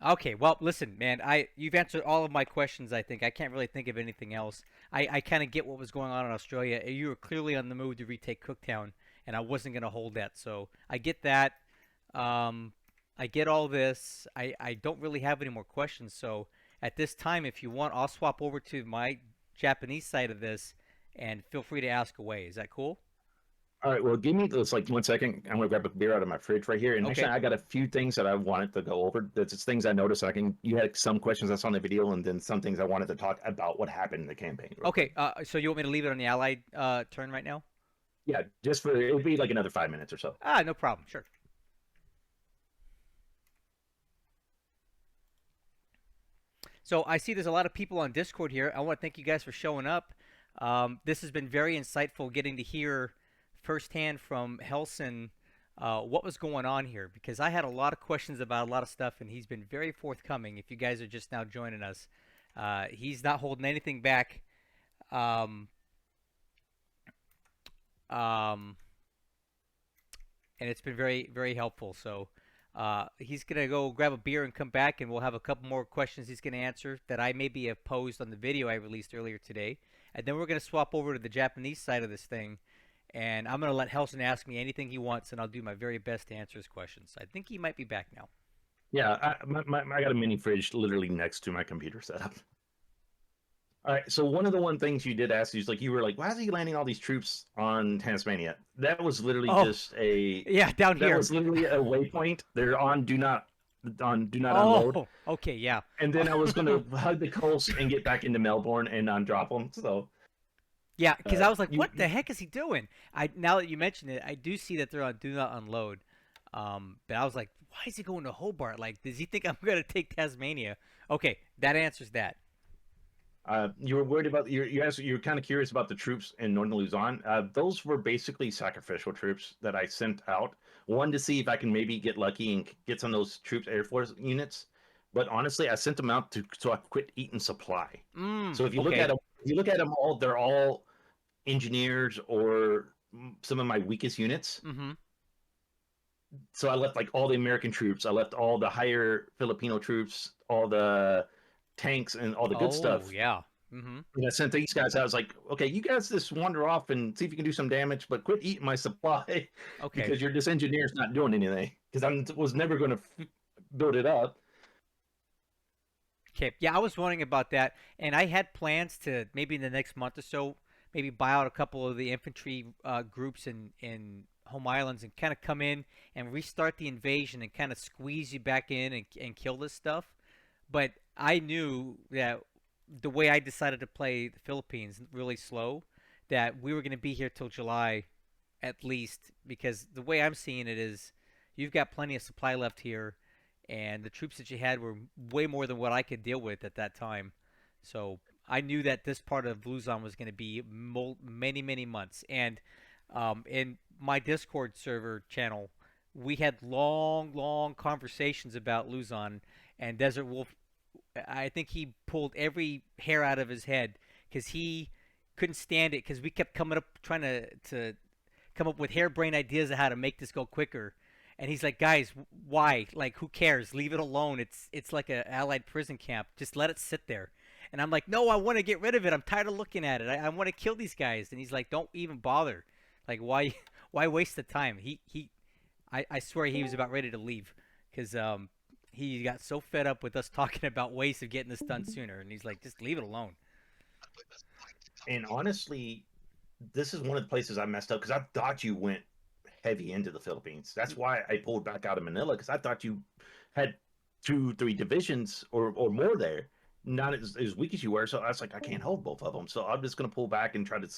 Okay. Well, listen, man. You've answered all of my questions. I think I can't really think of anything else. I kind of get what was going on in Australia. You were clearly on the move to retake Cooktown, and I wasn't gonna hold that. So I get that. Um, I get all this. I don't really have any more questions. So at this time, if you want, I'll swap over to my Japanese side of this, and feel free to ask away. Is that cool? All right, well, give me this like 1 second. I'm gonna grab a beer out of my fridge right here. And actually, Okay. I got a few things that I wanted to go over. That's just things I noticed. You had some questions I saw in the video, and then some things I wanted to talk about what happened in the campaign real quick. Okay. So you want me to leave it on the Allied turn right now? Yeah, just for it'll be like another 5 minutes or so. Ah, no problem. Sure. So I see there's a lot of people on Discord here. I want to thank you guys for showing up. This has been very insightful getting to hear firsthand from Hellsen what was going on here because I had a lot of questions about a lot of stuff and he's been very forthcoming. If you guys are just now joining us, he's not holding anything back. Um, um, and it's been very, very helpful. So he's going to go grab a beer and come back, and we'll have a couple more questions he's going to answer that I maybe have posed on the video I released earlier today. And then we're going to swap over to the Japanese side of this thing, and I'm going to let Hellsen ask me anything he wants, and I'll do my very best to answer his questions. I think he might be back now. Yeah, I got a mini fridge literally next to my computer setup. All right, so one things you did ask is like you were like, why is he landing all these troops on Tasmania? That was literally Oh, just a yeah, down that here. was literally a waypoint. They're on do not unload. Oh, okay, yeah. And then I was going to hug the coast and get back into Melbourne and undrop them. So Yeah, because I was like, you what the heck is he doing? Now that you mention it, I do see that they're on do not unload. But I was like, why is he going to Hobart? Like, does he think I'm gonna take Tasmania? Okay, that answers that. you were worried about you were kind of curious about the troops in Northern Luzon. Those were basically sacrificial troops that I sent out. One to see if I can maybe get lucky and get some of those troops Air Force units. But honestly, I sent them out to so I quit eating supply. So if you look at Okay. them, all, they're all engineers or some of my weakest units. Mm-hmm. So I left like all the American troops. I left all the higher Filipino troops, all the tanks, and all the good Oh stuff. yeah. Mm-hmm. And I sent these guys. I was like, okay, you guys just wander off and see if you can do some damage, but quit eating my supply Okay. because your this engineer's not doing anything. Because I was never going to build it up. Okay. Yeah, I was wondering about that, and I had plans to maybe in the next month or so, maybe buy out a couple of the infantry groups in Home Islands and kind of come in and restart the invasion and kind of squeeze you back in and kill this stuff. But I knew that the way I decided to play the Philippines really slow, that we were going to be here till July, at least, because the way I'm seeing it is you've got plenty of supply left here, and the troops that you had were way more than what I could deal with at that time. So I knew that this part of Luzon was going to be many, many months. And in my Discord server channel, we had long, long conversations about Luzon, and Desert Wolf. I think he pulled every hair out of his head because he couldn't stand it because we kept coming up trying to come up with harebrained ideas of how to make this go quicker. And he's like, guys, why? Like, who cares? Leave it alone. It's like a allied prison camp. Just let it sit there. And I'm like, no, I want to get rid of it. I'm tired of looking at it. I want to kill these guys. And he's like, don't even bother. Like, why why waste the time? I swear he was about ready to leave because he got so fed up with us talking about ways of getting this done sooner. And he's like, just leave it alone. And honestly, this is one of the places I messed up because I thought you went heavy into the Philippines. That's why I pulled back out of Manila because I thought you had two, three divisions or more there, not as weak as you were. So I was like, I can't hold both of them. So I'm just going to pull back and try to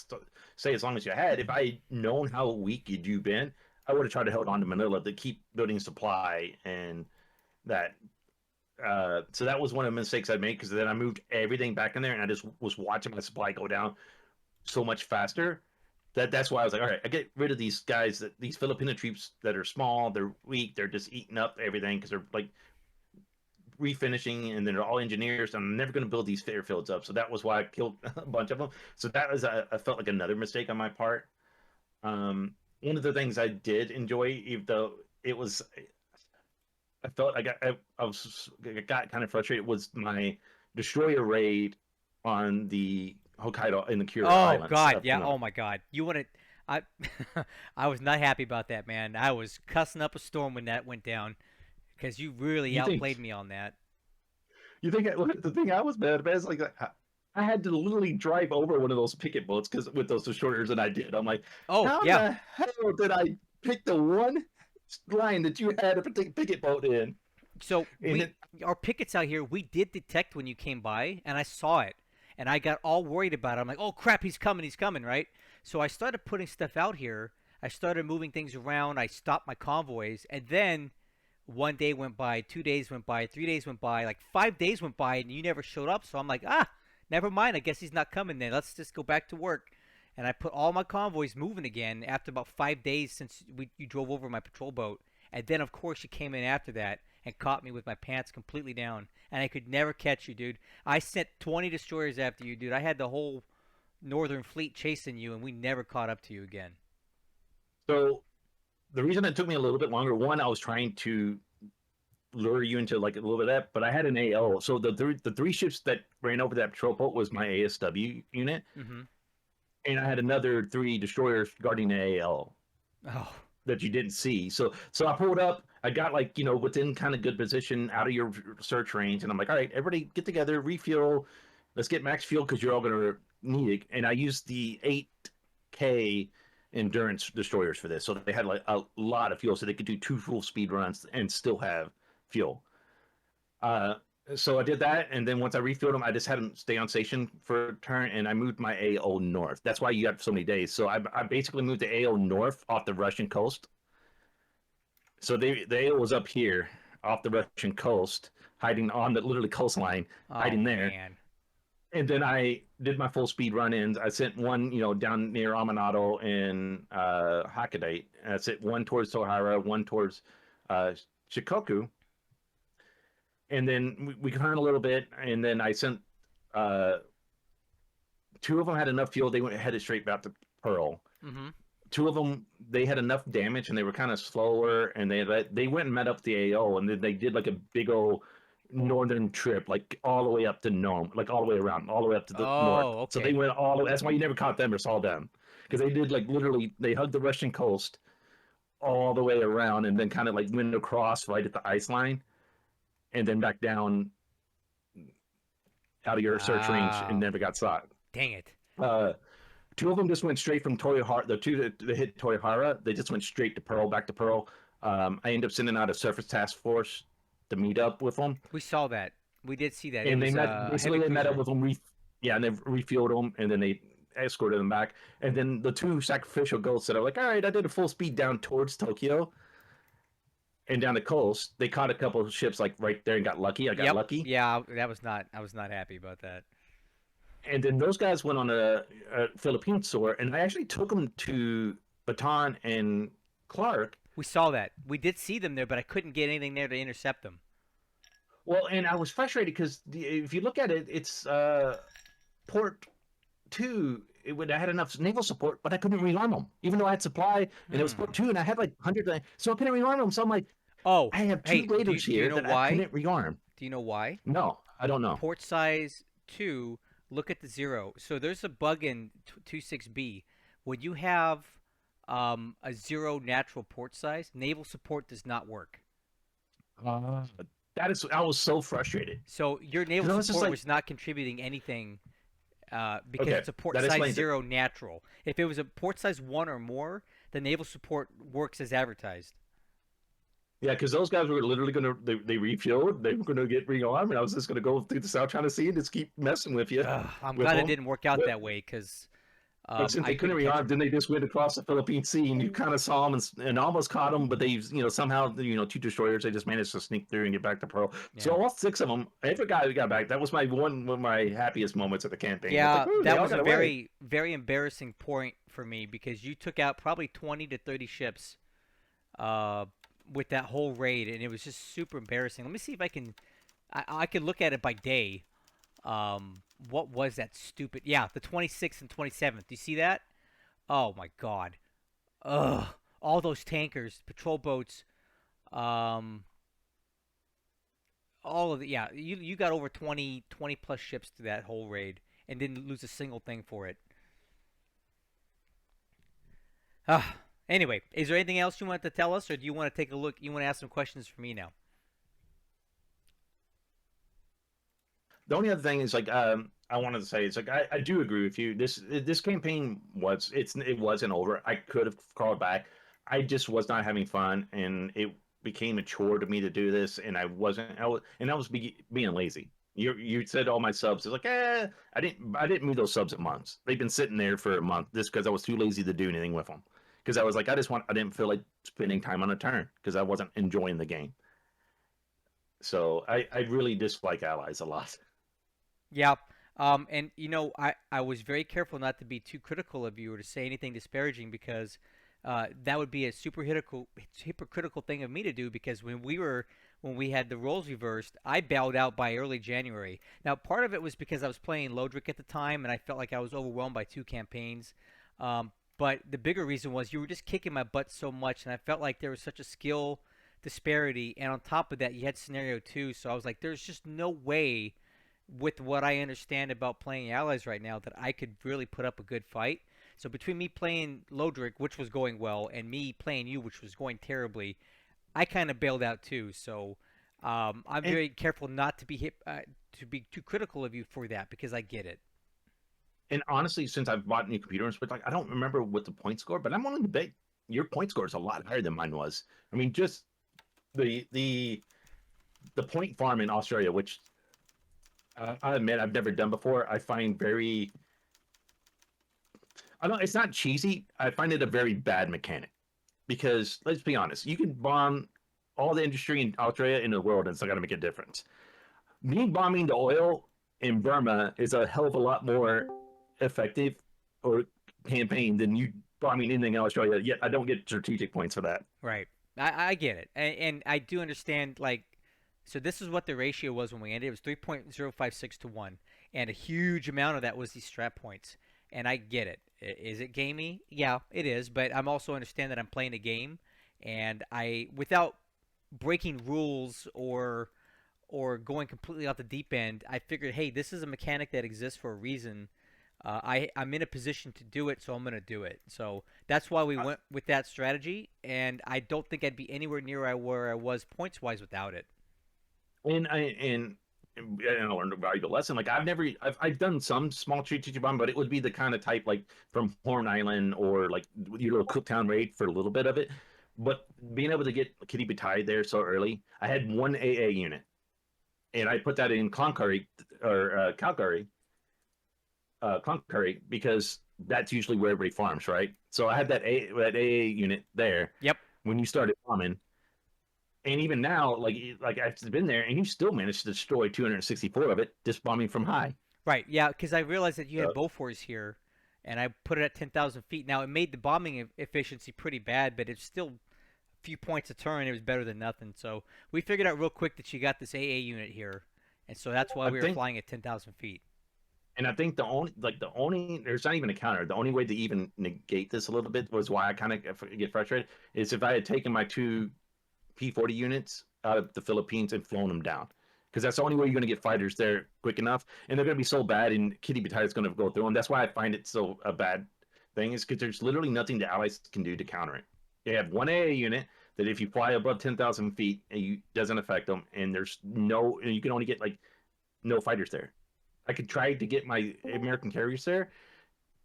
stay as long as you had. If I had known how weak you'd been, I would have tried to hold on to Manila to keep building supply and that. So that was one of the mistakes I made because then I moved everything back in there and I just was watching my supply go down so much faster that's why I was like, all right, I get rid of these guys that these Filipino troops that are small, they're weak, they're just eating up everything because they're like refinishing and they're all engineers. I'm never going to build these airfields up, so that was why I killed a bunch of them. So that was I felt like another mistake on my part. One of the things I did enjoy, even though it was, I felt I got kind of frustrated was my destroyer raid on the Hokkaido in the Kure Oh Islands God, up yeah. north. Oh my God, you want to? I I was not happy about that, man. I was cussing up a storm when that went down because you really You think outplayed me on that. the thing I was mad about is like I had to literally drive over one of those picket boats because with those destroyers, and I did. I'm like, Oh how in yeah. the hell did I pick the one line that you had a picket boat in? So And we it, our pickets out here, we did detect when you came by, and I saw it, and I got all worried about it. I'm like, oh crap, he's coming, right? So I started putting stuff out here. I started moving things around. I stopped my convoys, and then one day went by, 2 days went by, 3 days went by, like 5 days went by, and you never showed up. So I'm like, never mind. I guess he's not coming then. Let's just go back to work. And I put all my convoys moving again after about 5 days since you drove over my patrol boat. And then, of course, you came in after that and caught me with my pants completely down. And I could never catch you, dude. I sent 20 destroyers after you, dude. I had the whole Northern Fleet chasing you, and we never caught up to you again. so the reason it took me a little bit longer, one, I was trying to lure you into like a little bit of that, but I had an AO. So the three ships that ran over that patrol boat was my ASW unit, Mm-hmm. and I had another three destroyers guarding the AL Oh, that you didn't see. So I pulled up. I got like within kind of good position out of your search range, and I'm like, all right, everybody get together, refuel. Let's get max fuel because you're all gonna need it. And I used the 8K endurance destroyers for this, so they had like a lot of fuel, so they could do two full speed runs and still have fuel. Uh, so I did that, and then once I refilled them, I just had them stay on station for a turn, and I moved my AO north. That's why you got so many days. So I basically moved the AO north off the Russian coast. So the AO was up here off the Russian coast, hiding on the literally coastline, oh hiding there. man. And then I did my full speed run ins. I sent one, down near Amanado and Hakodate. And I sent one towards Tohara, one towards uh, Shikoku, and then we turned a little bit, and then I sent uh, two of them had enough fuel. They went headed straight back to Pearl. Mm-hmm. Two of them they had enough damage, and they were kind of slower, and they went and met up the AO, and then they did like a big old northern trip, like all the way up to Nome, like all the way around, all the way up to the north. Oh, So they okay. went all the way. That's why you never caught them or saw them, because they did like literally they hugged the Russian coast all the way around, and then kind of like went across right at the ice line, and then back down out of your search range and Wow. never got sought. Dang it. Uh, Two of them just went straight from Toyohara. The two that hit Toyohara, they just went straight to Pearl, back to Pearl. I ended up sending out a surface task force to meet up with them, We saw that. We did see that. It and they was met. a heavy Basically, they met up cruiser. with them. Yeah, and they refueled them, and then they escorted them back. And then the two sacrificial ghosts that are like, all right, I did a full speed down towards Tokyo and down the coast. They caught a couple of ships like right there and got lucky. I got Yep. lucky. Yeah, that was not. I was not happy about that. And then those guys went on a Philippine tour, and I actually took them to Baton and Clark. We saw that. We did see them there, but I couldn't get anything there to intercept them. Well, and I was frustrated because if you look at it, it's port two. It would I had enough naval support, but I couldn't rearm them, even though I had supply, and it was port Hmm. two, and I had like hundreds, so I couldn't rearm them. So I'm like, Oh, I have two hey, raiders do you here know that I why? couldn't rearm. Do you know why? No, I don't know. Port size 2, look at the 0. So there's a bug in 26B. When you have a 0 natural port size, naval support does not work. Uh, that is, I was so frustrated So your naval because I was just support like, was not contributing anything because okay, it's a port that size explains it. 0 natural. If it was a port size 1 or more, the naval support works as advertised. Yeah, because those guys were literally gonna they refueled, they were gonna get rearmed, and I was just gonna go through the South China Sea and just keep messing with you Ugh, I'm with glad it them. didn't work out But that way because but since I they couldn't couldn't catch rearm, them. then they just went across the Philippine Sea, and you kind of saw them and almost caught them, but they somehow two destroyers they just managed to sneak through and get back to Pearl. So Yeah. all six of them, every guy who got back, that was my one of my happiest moments of the campaign. It's like, Yeah, ooh, they that all was a got away. very, very embarrassing point for me because you took out probably 20 to 30 ships uh, with that whole raid, and it was just super embarrassing. Let me see if I can. I can look at it by day. What was that stupid? Yeah, the 26th and 27th. Do you see that? Oh my God. Ugh. All those tankers, patrol boats, um, all of the yeah. You got over 20 plus ships to that whole raid and didn't lose a single thing for it. Ah, anyway, is there anything else you want to tell us, or do you want to take a look? You want to ask some questions for me now? The only other thing is like I wanted to say it's like I do agree with you. This campaign it wasn't over. I could have crawled back. I just was not having fun, and it became a chore to me to do this, and I wasn't. I was being lazy. You said all my subs. It's like I didn't move those subs at months. They've been sitting there for a month just because I was too lazy to do anything with them. Because I was like I didn't feel like spending time on a turn because I wasn't enjoying the game. So I really dislike allies a lot. Yeah. And I was very careful not to be too critical of you or to say anything disparaging because that would be a super hypocritical thing of me to do because when we had the roles reversed, I bowed out by early January. Now, part of it was because I was playing Lodric at the time and I felt like I was overwhelmed by two campaigns. But the bigger reason was you were just kicking my butt so much and I felt like there was such a skill disparity and on top of that you had scenario 2, so I was like there's just no way with what I understand about playing allies right now that I could really put up a good fight. So between me playing Lodric, which was going well, and me playing you, which was going terribly, I kind of bailed out too. So I'm And very careful not to be to be too critical of you for that because I get it. And honestly, since I've bought new computers, but like I don't remember what the point score, but I'm willing to bet your point score is a lot higher than mine was. I mean, just the the the point farm in Australia, which I admit I've never done before, I find very I don't. It's not cheesy. I find it a very bad mechanic because let's be honest, you can bomb all the industry in Australia in the world, and it's not going to make a difference. Me bombing the oil in Burma is a hell of a lot more effective or campaign than you bombing anything in Australia. Yet I don't get strategic points for that. Right. I get it, and I do understand. Like, so this is what the ratio was when we ended. It was 3.056 to one, and a huge amount of that was these strat points. And I get it. Is it gamey? Yeah, it is. But I'm also understand that I'm playing a game, and I without breaking rules or going completely off the deep end, I figured, hey, this is a mechanic that exists for a reason. I'm in a position to do it, so I'm going to do it. So that's why we went with that strategy, and I don't think I'd be anywhere near where I was points wise without it. And I learned a valuable lesson. Like I've done some small strategic bomb, but it would be the kind of type like from Horn Island or like your little Cooktown raid for a little bit of it. But being able to get Kitty Batai there so early, I had one AA unit, and I put that in Cloncurry or Calgary, Cloncurry because that's usually where everybody farms, right? So I had that AA unit there Yep. when you started bombing, and even now, like I've been there, and you still managed to destroy 264 of it just bombing from high. Right. Yeah, because I realized that you had So Bofors here, and I put it at 10,000 feet. Now it made the bombing efficiency pretty bad, but it's still a few points a turn. It was better than nothing. So we figured out real quick that you got this AA unit here, and so that's why I we were think, flying at 10,000 feet. and I think the only there's not even a counter. The only way to even negate this a little bit was why I kind of get frustrated is if I had taken my two P-40 units out of the Philippines and flown them down. Because that's the only way you're going to get fighters there quick enough. And they're going to be so bad, and Kitty Battalion is going to go through them. That's why I find it so a bad thing, is because there's literally nothing the Allies can do to counter it. They have one AA unit that if you fly above 10,000 feet, it doesn't affect them. And you can only get like no fighters there. I could try to get my American carriers there,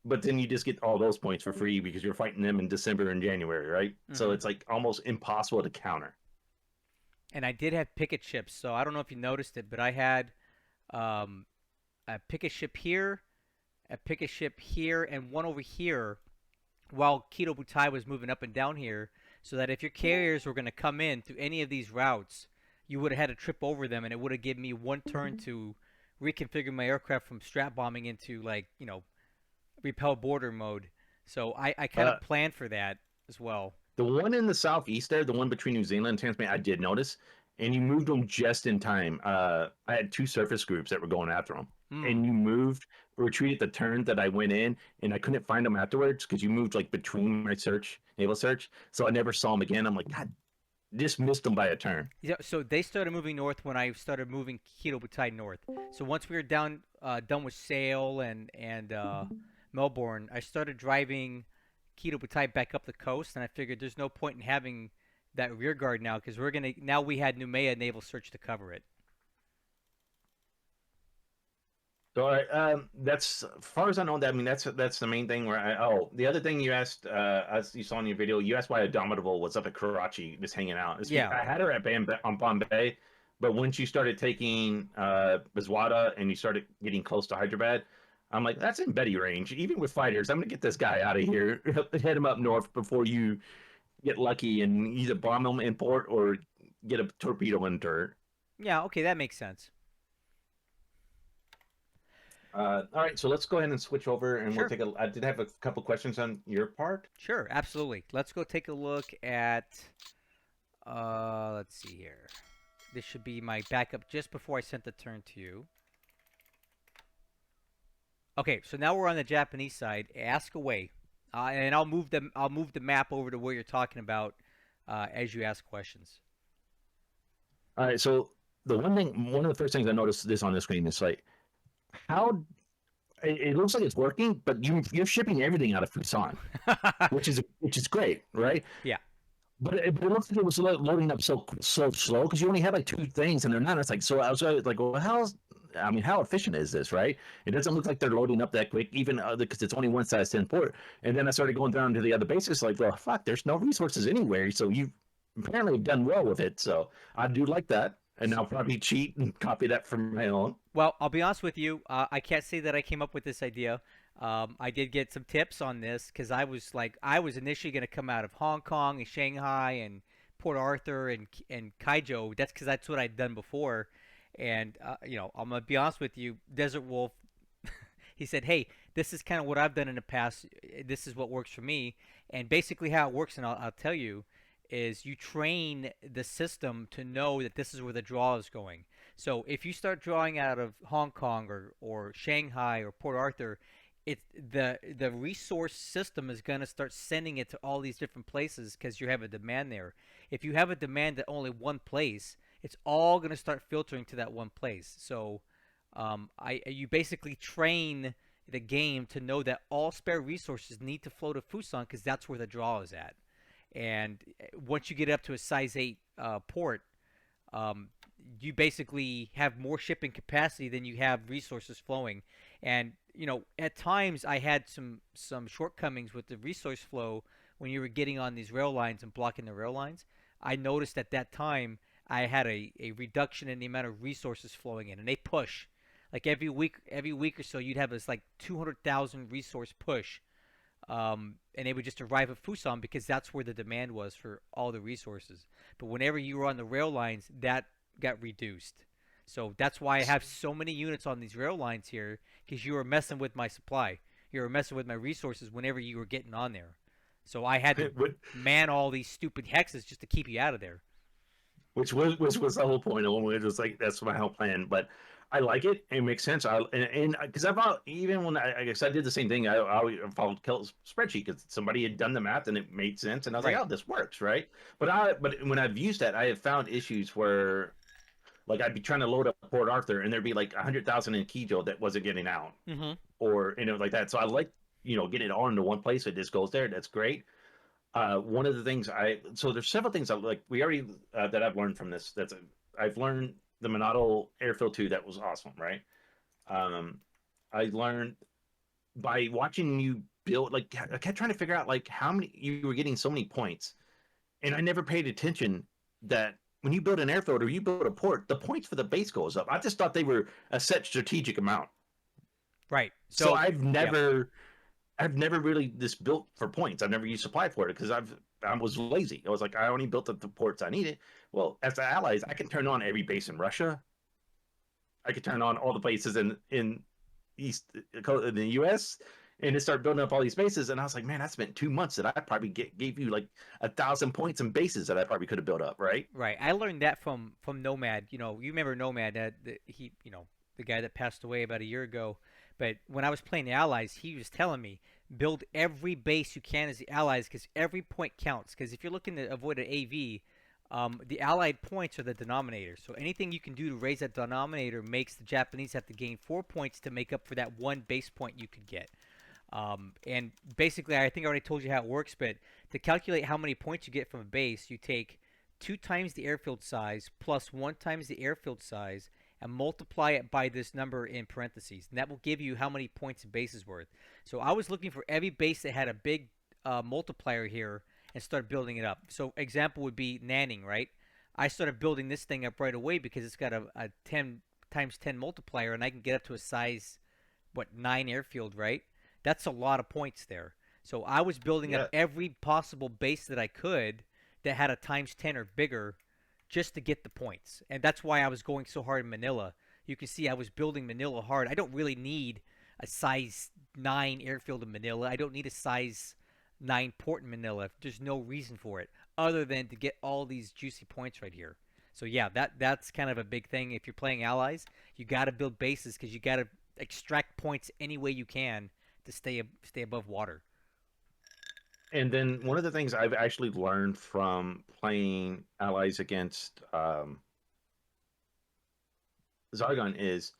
but then you just get all those points for free because you're fighting them in December and January, right? So Hmm. it's like almost impossible to counter. And I did have picket ships, so I don't know if you noticed it, but I had um, a picket ship here, a picket ship here, and one over here while Kido Butai was moving up and down here, so that if your carriers were going to come in through any of these routes, you would have had to trip over them, and it would have given me one turn to reconfigure my aircraft from strap bombing into like repel border mode. So I kind Uh, of planned for that as well. The one in the southeast there, the one between New Zealand and Tasmania, I did notice, and you moved them just in time. I had two surface groups that were going after them, Hmm. and you moved, retreated the turn that I went in, and I couldn't find them afterwards because you moved like between my naval search, so I never saw them again. I'm like, God, just missed them by a turn. Yeah, so they started moving north when I started moving Kido Butai north. So once we were done with Sale and Melbourne, I started driving Kido Butai back up the coast, and I figured there's no point in having that rear guard now because we had Noumea naval search to cover it. So that's as far as I know. That I mean, that's the main thing. The other thing you asked, as you saw in your video, you asked why Indomitable was up at Karachi just hanging out. Yeah. I had her at on Bombay, but once you started taking Bazwada and you started getting close to Hyderabad, I'm like, that's in Betty range. Even with fighters, I'm gonna get this guy out of here, head him up north before you get lucky and either bomb him in port or get a torpedo in turret. Yeah, okay, that makes sense. All right, so let's go ahead and switch over, and we'll Sure. take a. I did have a couple questions on your part. Sure, absolutely. Let's go take a look at let's see here. This should be my backup just before I sent the turn to you. Okay, so now we're on the Japanese side. Ask away, and I'll move the map over to where you're talking about as you ask questions. All right, so one of the first things I noticed this on the screen is like how it looks like it's working, but you're shipping everything out of Busan, which is great, right? Yeah. But it looks like it was loading up so slow because you only had like two things and they're not. It's like so I was like, well, how efficient is this, right? It doesn't look like they're loading up that quick, even because it's only one size 10 port. And then I started going down to the other bases, like, well, fuck, there's no resources anywhere. So you apparently have done well with it. So I do like that, and I'll probably cheat and copy that from my own. Well, I'll be honest with you. I can't say that I came up with this idea. I did get some tips on this because I was initially going to come out of Hong Kong and Shanghai and Port Arthur and Kaijo. That's because that's what I'd done before. And I'm gonna be honest with you. Desert Wolf, he said, "Hey, this is kind of what I've done in the past. This is what works for me." And basically, how it works, and I'll tell you, is you train the system to know that this is where the draw is going. So if you start drawing out of Hong Kong or Shanghai or Port Arthur, it's the resource system is going to start sending it to all these different places because you have a demand there. If you have a demand at only one place, it's all going to start filtering to that one place. So I you basically train the game to know that all spare resources need to flow to Fusan because that's where the draw is at. And once you get up to a size 8 port, um, you basically have more shipping capacity than you have resources flowing. And at times I had some shortcomings with the resource flow when you were getting on these rail lines and blocking the rail lines. I noticed at that time I had a reduction in the amount of resources flowing in, and they push. Like every week or so, you'd have this like 200,000 resource push, and they would just arrive at Fusan because that's where the demand was for all the resources. But whenever you were on the rail lines, that got reduced. So that's why I have so many units on these rail lines here, because you were messing with my supply. You were messing with my resources whenever you were getting on there. So I had to What- man all these stupid hexes just to keep you out of there. which was the whole point of when we just like that's my whole plan. But I like it. It makes sense. And because even when I guess I did the same thing. I followed Kel's spreadsheet because somebody had done the math and it made sense, and I was like, Right. oh, this works, right? But when I've used that, I have found issues where like I'd be trying to load up Port Arthur and there'd be like 100,000 in Kijo that wasn't getting out, Mm-hmm. or like that. So I like getting it all into one place. So it just goes there. That's great. One of the things so there's several things I like we already that I've learned from this. I've learned the Monado Airfield 2 that was awesome, right? Um, I learned by watching you build. Like I kept trying to figure out like how many you were getting so many points, and I never paid attention that when you build an airfield or you build a port, the points for the base goes up. I just thought they were a set strategic amount. Right. So So, yeah. I've never really just built for points. I've never used supply for it because I was lazy. I was like, I only built up the ports I needed. Well, as the allies, I can turn on every base in Russia. I could turn on all the bases in East in the U.S. and just start building up all these bases. And I was like, man, I spent 2 months that I probably gave you like 1,000 points and bases that I probably could have built up, right? Right. I learned that from Nomad. You remember Nomad? He, the guy that passed away about a year ago. But when I was playing the Allies, he was telling me build every base you can as the Allies because every point counts. Because if you're looking to avoid an AV, the Allied points are the denominator. So anything you can do to raise that denominator makes the Japanese have to gain 4 points to make up for that one base point you could get. And basically, I think I already told you how it works, but to calculate how many points you get from a base, you take 2 times the airfield size plus 1 times the airfield size and multiply it by this number in parentheses. And that will give you how many points a base is worth. So I was looking for every base that had a big multiplier here and started building it up. So example would be Nanning, right? I started building this thing up right away because it's got a 10 times 10 multiplier and I can get up to a size, 9 airfield, right? That's a lot of points there. So I was building up Yeah. every possible base that I could that had a times 10 or bigger just to get the points. And that's why I was going so hard in Manila. You can see I was building Manila hard. I don't really need a size 9 airfield in Manila. I don't need a size 9 port in Manila. There's no reason for it other than to get all these juicy points right here. So yeah, that's kind of a big thing. If you're playing allies, you got to build bases because you got to extract points any way you can to stay above water. And then one of the things I've actually learned from playing allies against Zargon is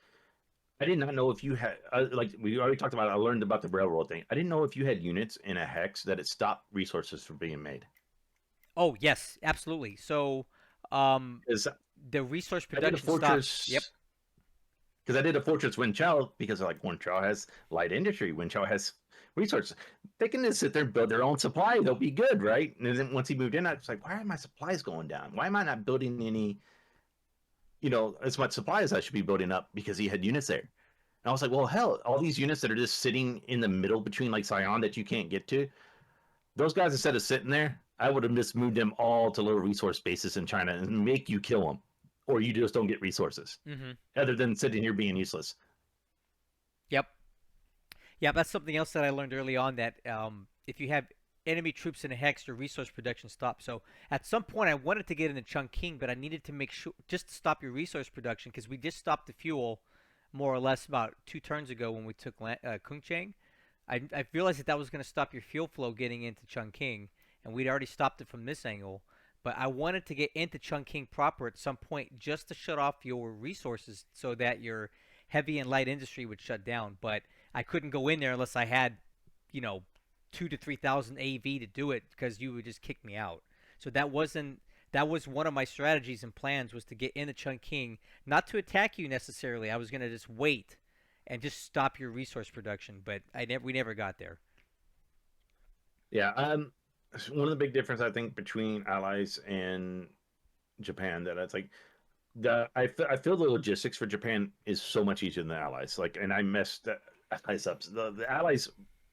I did not know if you had like we already talked about. I learned about the railroad thing. I didn't know if you had units in a hex that it stopped resources from being made. Oh yes, absolutely. So um, Is the resource I did a production stops. Yep. fortress because I did a fortress Wind Chow because like Wind Chow has light industry, Wind Chow has resources. They can just sit there and build their own supply. They'll be good, right? And then once he moved in, I was like, why are my supplies going down? Why am I not building any, as much supply as I should be building up because he had units there. And I was like, well, hell, all these units that are just sitting in the middle between like Sion that you can't get to, those guys instead of sitting there, I would have just moved them all to low resource bases in China and make you kill them, or you just don't get resources, Mm-hmm. other than sitting here being useless. Yep. Yeah, that's something else that I learned early on that if you have enemy troops in a hex, your resource production stops. So at some point, I wanted to get into Chungking, but I needed to make sure just to stop your resource production because we just stopped the fuel more or less about 2 turns ago when we took Kungchang. I realized that was going to stop your fuel flow getting into Chungking, and we'd already stopped it from this angle. But I wanted to get into Chungking proper at some point just to shut off your resources so that your heavy and light industry would shut down. But I couldn't go in there unless I had, you know, 2 to 3,000 AV to do it because you would just kick me out. So that was one of my strategies and plans was to get into Chungking, not to attack you necessarily. I was gonna just wait and just stop your resource production, but we never got there. Yeah, one of the big difference I think between allies and Japan that it's like I feel the logistics for Japan is so much easier than the Allies. Like, and I messed the Allies up. The Allies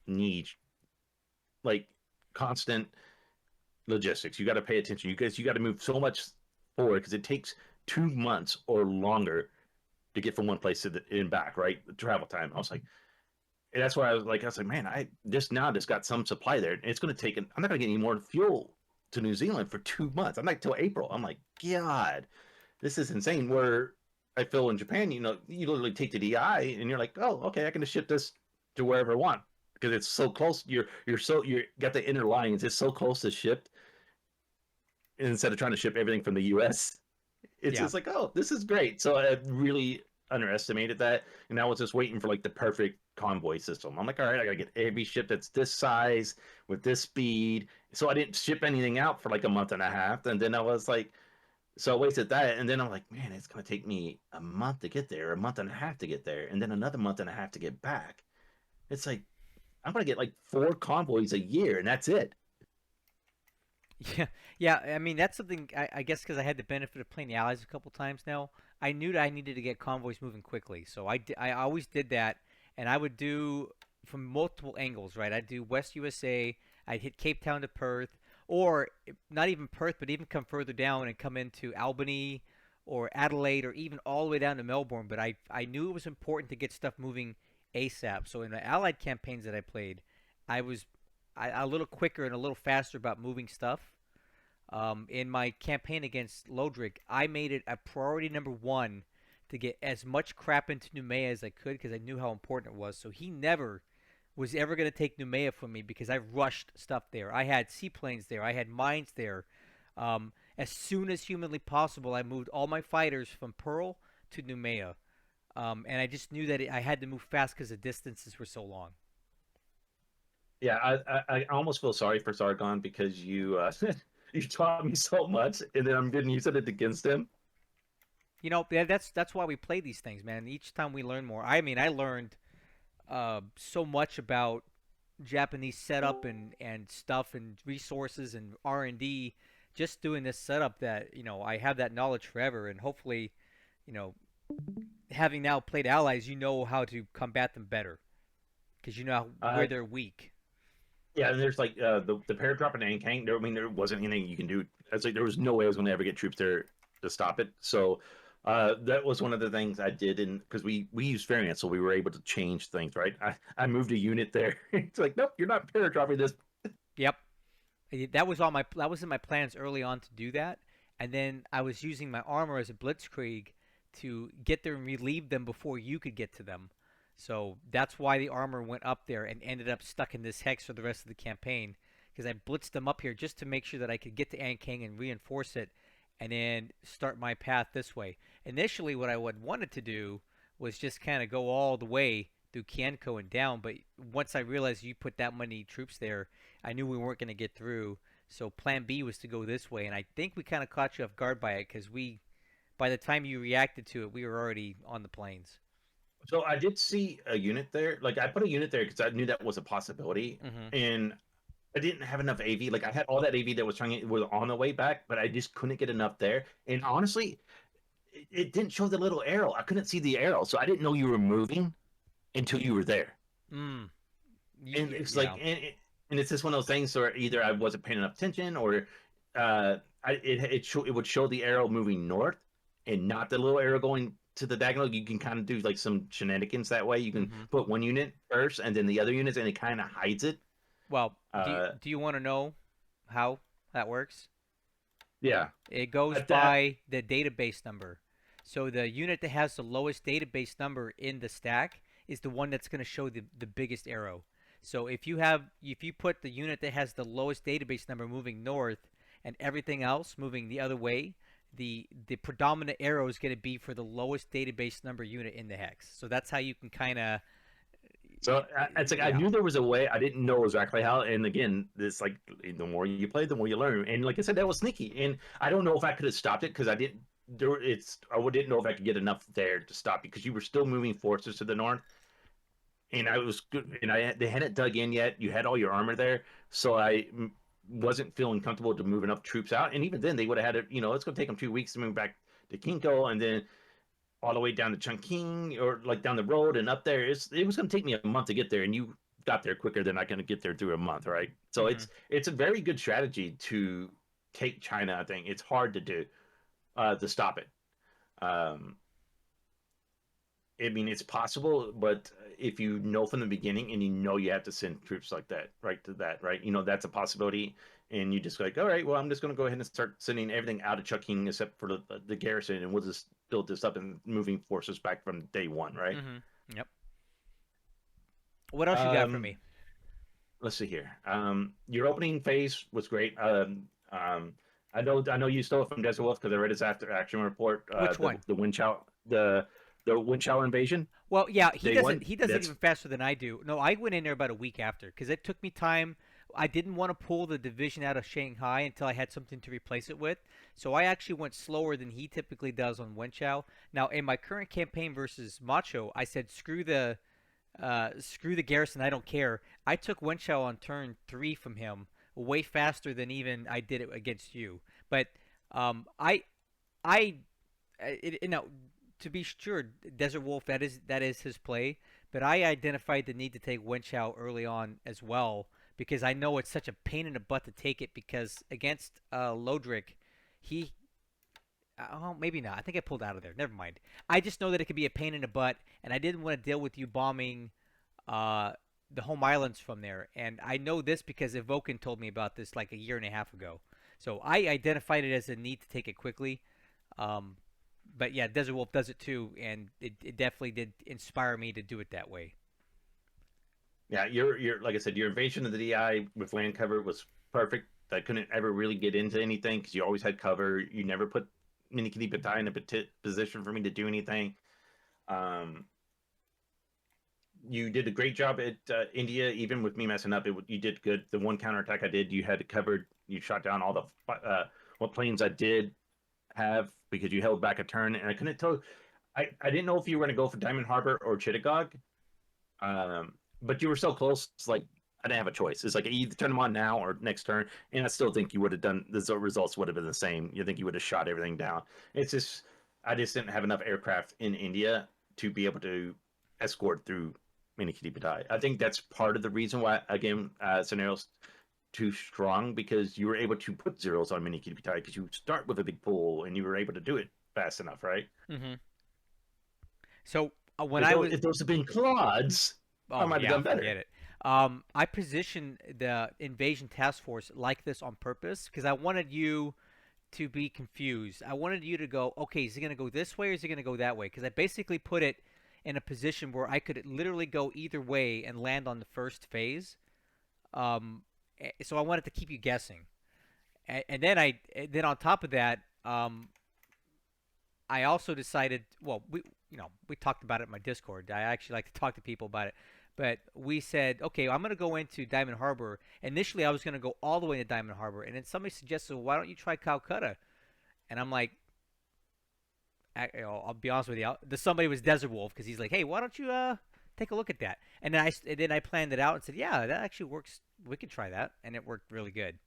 need like constant logistics. You got to pay attention. You got to move so much forward because it takes 2 months or longer to get from one place to the and back. Right, the travel time. I was like, and that's why I was like, man, I just got some supply there. And it's going to take. I'm not going to get any more fuel to New Zealand for 2 months. I'm not till April. I'm like, God, this is insane. Where I feel in Japan, you literally take the DI and you're like, oh, okay, I can just ship this to wherever I want because it's so close. You're got the inner lines. It's so close to ship instead of trying to ship everything from the U.S. It's Yeah. just like, oh, this is great. So I really underestimated that, and I was just waiting for like the perfect convoy system. I'm like, all right, I gotta get every ship that's this size with this speed. So I didn't ship anything out for like a month and a half, and then I was like, so I wasted that, and then I'm like, man, it's gonna take me a month to get there, a month and a half to get there, and then another month and a half to get back. It's like I'm gonna get like 4 convoys a year, and that's it. Yeah, yeah. I mean, that's something I guess because I had the benefit of playing the Allies a couple times now. I knew that I needed to get convoys moving quickly, so I always did that, and I would do from multiple angles. Right, I'd do West USA, I'd hit Cape Town to Perth, or not even Perth, but even come further down and come into Albany or Adelaide, or even all the way down to Melbourne. But I knew it was important to get stuff moving ASAP. So in the Allied campaigns that I played, I was a little quicker and a little faster about moving stuff. In my campaign against Lodrick, I made it a priority number one to get as much crap into Noumea as I could because I knew how important it was. So he never was ever going to take Noumea from me because I rushed stuff there. I had seaplanes there. I had mines there. As soon as humanly possible, I moved all my fighters from Pearl to Noumea. And I just knew that I had to move fast because the distances were so long. Yeah, I almost feel sorry for Sargon because you you taught me so much, and then I'm getting used to it against him. You know, that's why we play these things, man. Each time we learn more. I mean, I learned so much about Japanese setup and stuff and resources and R&D just doing this setup that I have that knowledge forever, and hopefully, you know, having now played allies, you know how to combat them better because you know where Uh, they're weak. yeah, and there's like the paratrooper and Ankang. I mean, there wasn't anything you can do. It's like there was no way I was going to ever get troops there to stop it. So that was one of the things I did, and because we used variants, so we were able to change things. Right, I moved a unit there. It's like, nope, you're not paratrooping this. Yep, that was in my plans early on to do that, and then I was using my armor as a blitzkrieg to get there and relieve them before you could get to them. So that's why the armor went up there and ended up stuck in this hex for the rest of the campaign because I blitzed them up here just to make sure that I could get to Ankang and reinforce it and then start my path this way. Initially, what I would wanted to do was just kind of go all the way through Kienko and down, but once I realized you put that many troops there, I knew we weren't going to get through. So plan B was to go this way, and I think we kind of caught you off guard by it because by the time you reacted to it, we were already on the plains. So I did see a unit there. Like I put a unit there because I knew that was a possibility, Hmm. and I didn't have enough AV. Like I had all that AV that was on the way back, but I just couldn't get enough there. And honestly, it didn't show the little arrow. I couldn't see the arrow, so I didn't know you were moving until you were there. Mm. And it's like, Yeah. and it's just one of those things where either I wasn't paying enough attention, or it would show the arrow moving north and not the little arrow going to the diagonal. You can kind of do like some shenanigans that way. You can Hmm. put one unit first and then the other units, and it kind of hides it. Well, Uh, do you want to know how that works? yeah, It goes that by the database number. So the unit that has the lowest database number in the stack is the one that's going to show the biggest arrow. So if you put the unit that has the lowest database number moving north and everything else moving the other way, the predominant arrow is going to be for the lowest database number unit in the hex. So that's how you can kind of So it's like I yeah. knew there was a way. I didn't know exactly how. And again, this like the more you play, the more you learn. And like I said, that was sneaky. And I don't know if I could have stopped it because I didn't. Didn't know if I could get enough there to stop because you were still moving forces to the north. And I was good. And they hadn't dug in yet. You had all your armor there, so wasn't feeling comfortable to move enough troops out. And even then, they would have had it. It's going to take them 2 weeks to move back to Kinko, and then all the way down to Chungking or like down the road and up there. It was going to take me a month to get there, and you got there quicker than I can get there through a month, right? So Hmm. it's a very good strategy to take China. I think it's hard to do to stop it. Um, I mean, it's possible, but if you know from the beginning and you know you have to send troops like that, right to that, right, you know that's a possibility, and you just like, all right, well, I'm just going to go ahead and start sending everything out of Chungking except for the garrison, and we'll just build this up and moving forces back from day one, right? Hmm. Yep. What else you got for Um, me? let's see here. Your opening phase was great. I know you stole it from Desert Wolf because I read his after action report. Which one? The the Wind Chow invasion, Well, yeah, day one. he does it That's even faster than I do. No, I went in there about a week after because it took me time. I didn't want to pull the division out of Shanghai until I had something to replace it with. So I actually went slower than he typically does on Wenchao. Now, in my current campaign versus Macho, I said screw the garrison. I don't care. I took Wenchao on turn 3 from him way faster than even I did it against you. But um, I I now, to be sure, Desert Wolf that is his play. But I identified the need to take Wenchao early on as well because I know it's such a pain in the butt to take it because against Lodric, he oh maybe not. I think I pulled out of there. Never mind. I just know that it could be a pain in the butt, and I didn't want to deal with you bombing uh, the home islands from there. And I know this because Evoken told me about this like a year and a half ago. So I identified it as a need to take it quickly. Um, but yeah, Desert Wolf does it too, and it definitely did inspire me to do it that way. yeah. Your like I said, your invasion of the DI with land cover was perfect. I couldn't ever really get into anything because you always had cover. You never put Mini Kitty Batai in a position for me to do anything. Um, you did a great job at India, even with me messing up. You did good. The one counterattack I did, you had it covered. You shot down all the what planes I did have because you held back a turn, and I couldn't tell. I didn't know if you were going to go for Diamond Harbor or Chittagog, but you were so close. It's like I didn't have a choice. It's like you either turn them on now or next turn, and I still think you would have done the results would have been the same. You think you would have shot everything down. It's just I just didn't have enough aircraft in India to be able to escort through Minikiti Badai. I think that's part of the reason why again scenarios too strong because you were able to put zeros on Minikiti Badai because you start with a big pool and you were able to do it fast enough, right? Hmm. So when If I was those had been clods, I oh might have yeah, done forget better. it. I positioned the invasion task force like this on purpose because I wanted you to be confused. I wanted you to go, okay, is he going to go this way or is he going to go that way? Because I basically put it in a position where I could literally go either way and land on the first phase. Um, so I wanted to keep you guessing. And then then on top of that, I also decided. Well, we talked about it in my Discord. I actually like to talk to people about it. But we said, okay, I'm going to go into Diamond Harbor. Initially, I was going to go all the way to Diamond Harbor, and then somebody suggested, well, why don't you try Calcutta? And I'm like, I'll be honest with you. The somebody was Desert Wolf because he's like, hey, why don't you take a look at that? And then I planned it out and said, yeah, that actually works. We could try that, and it worked really good.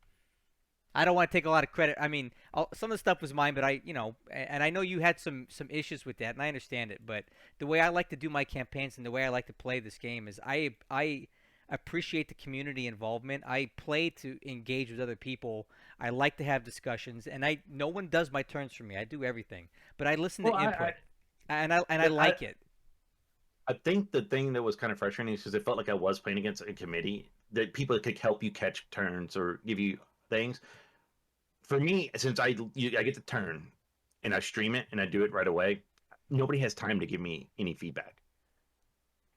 I don't want to take a lot of credit. I mean, some of the stuff was mine, but and I know you had some issues with that, and I understand it. But the way I like to do my campaigns and the way I like to play this game is I appreciate the community involvement. I play to engage with other people. I like to have discussions, and I no one does my turns for me. I do everything, but I listen Well, to input, and I yeah, like it. I think the thing that was kind of frustrating is because it felt like I was playing against a committee that people that could help you catch turns or give you things. For me, since I get the turn and I stream it and I do it right away, nobody has time to give me any feedback.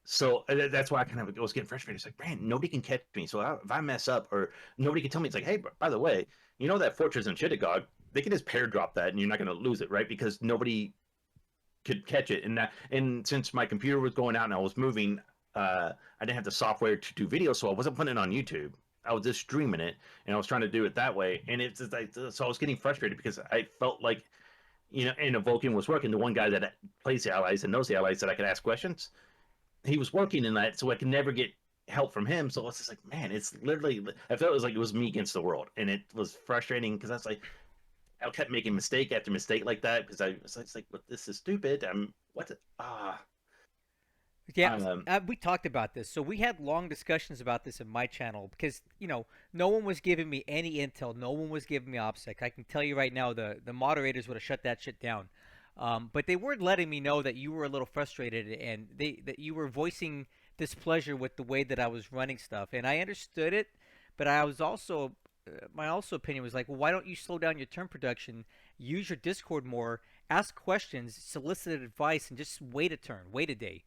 So that's why I kind of was getting frustrated. It's like, man, nobody can catch me. So if I mess up or nobody can tell me, it's like, hey, by the way, you know that fortress in Chittagog, they can just pair drop that and you're not going to lose it, right? Because nobody could catch it. And since my computer was going out and I was moving, I didn't have the software to do video, so I wasn't putting it on YouTube. I was just streaming it, and I was trying to do it that way. And it's just like so I was getting frustrated because I felt like and a Vulcan was working. The one guy that plays the allies and knows the allies that I could ask questions, he was working in that, so I could never get help from him. So it's just like, man, it's literally I felt it was like it was me against the world, and it was frustrating because I was like, I kept making mistake after mistake like that because I was like, "What? This is stupid." I'm what? Yeah, Um, we talked about this. So we had long discussions about this in my channel because no one was giving me any intel. No one was giving me OPSEC. I can tell you right now, the moderators would have shut that shit down. But they weren't letting me know that you were a little frustrated and that you were voicing displeasure with the way that I was running stuff. And I understood it, but I was also my also opinion was like, well, why don't you slow down your turn production, use your Discord more, ask questions, solicit advice, and just wait a turn, wait a day.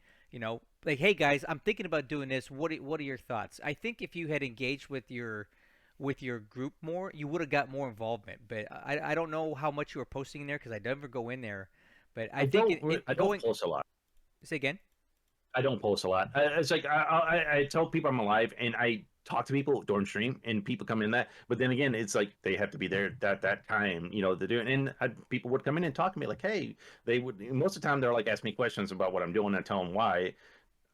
Like, hey guys, I'm thinking about doing this. What are your thoughts? I think if you had engaged with your group more, you would have got more involvement. But I don't know how much you were posting in there because I never go in there. But I think I it don't going. post a lot. Say again. I don't post a lot. It's like I tell people I'm alive, and I talk to people during stream, and people come in that. But then again, it's like they have to be there that time, to do it. And people would come in and talk to me like, "Hey," they would most of the time they're like ask me questions about what I'm doing, and I tell them why.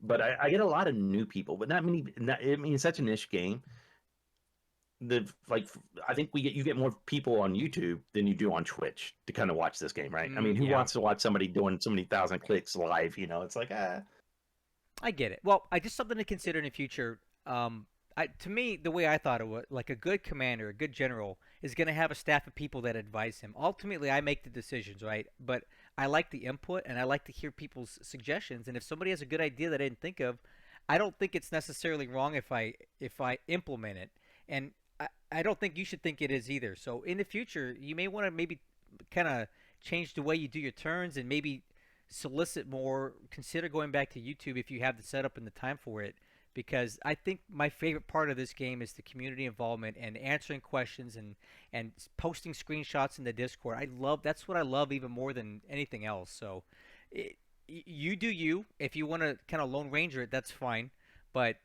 But I get a lot of new people, but not many. I mean, it's such a niche game. The like, I think you get more people on YouTube than you do on Twitch to kind of watch this game, right? I mean, who Yeah. wants to watch somebody doing so many thousand clicks live? It's like I get it. Well, I just something to consider in the future. To me, the way I thought it was, like a good commander, a good general, is going to have a staff of people that advise him. Ultimately, I make the decisions, right? But I like the input and I like to hear people's suggestions. And if somebody has a good idea that I didn't think of, I don't think it's necessarily wrong if I implement it. And I don't think you should think it is either. So in the future, you may want to maybe kind of change the way you do your turns and maybe solicit more, consider going back to YouTube if you have the setup and the time for it. Because I think my favorite part of this game is the community involvement and answering questions and posting screenshots in the Discord. That's what I love even more than anything else. So, you do you. If you want to kind of Lone Ranger it, that's fine. But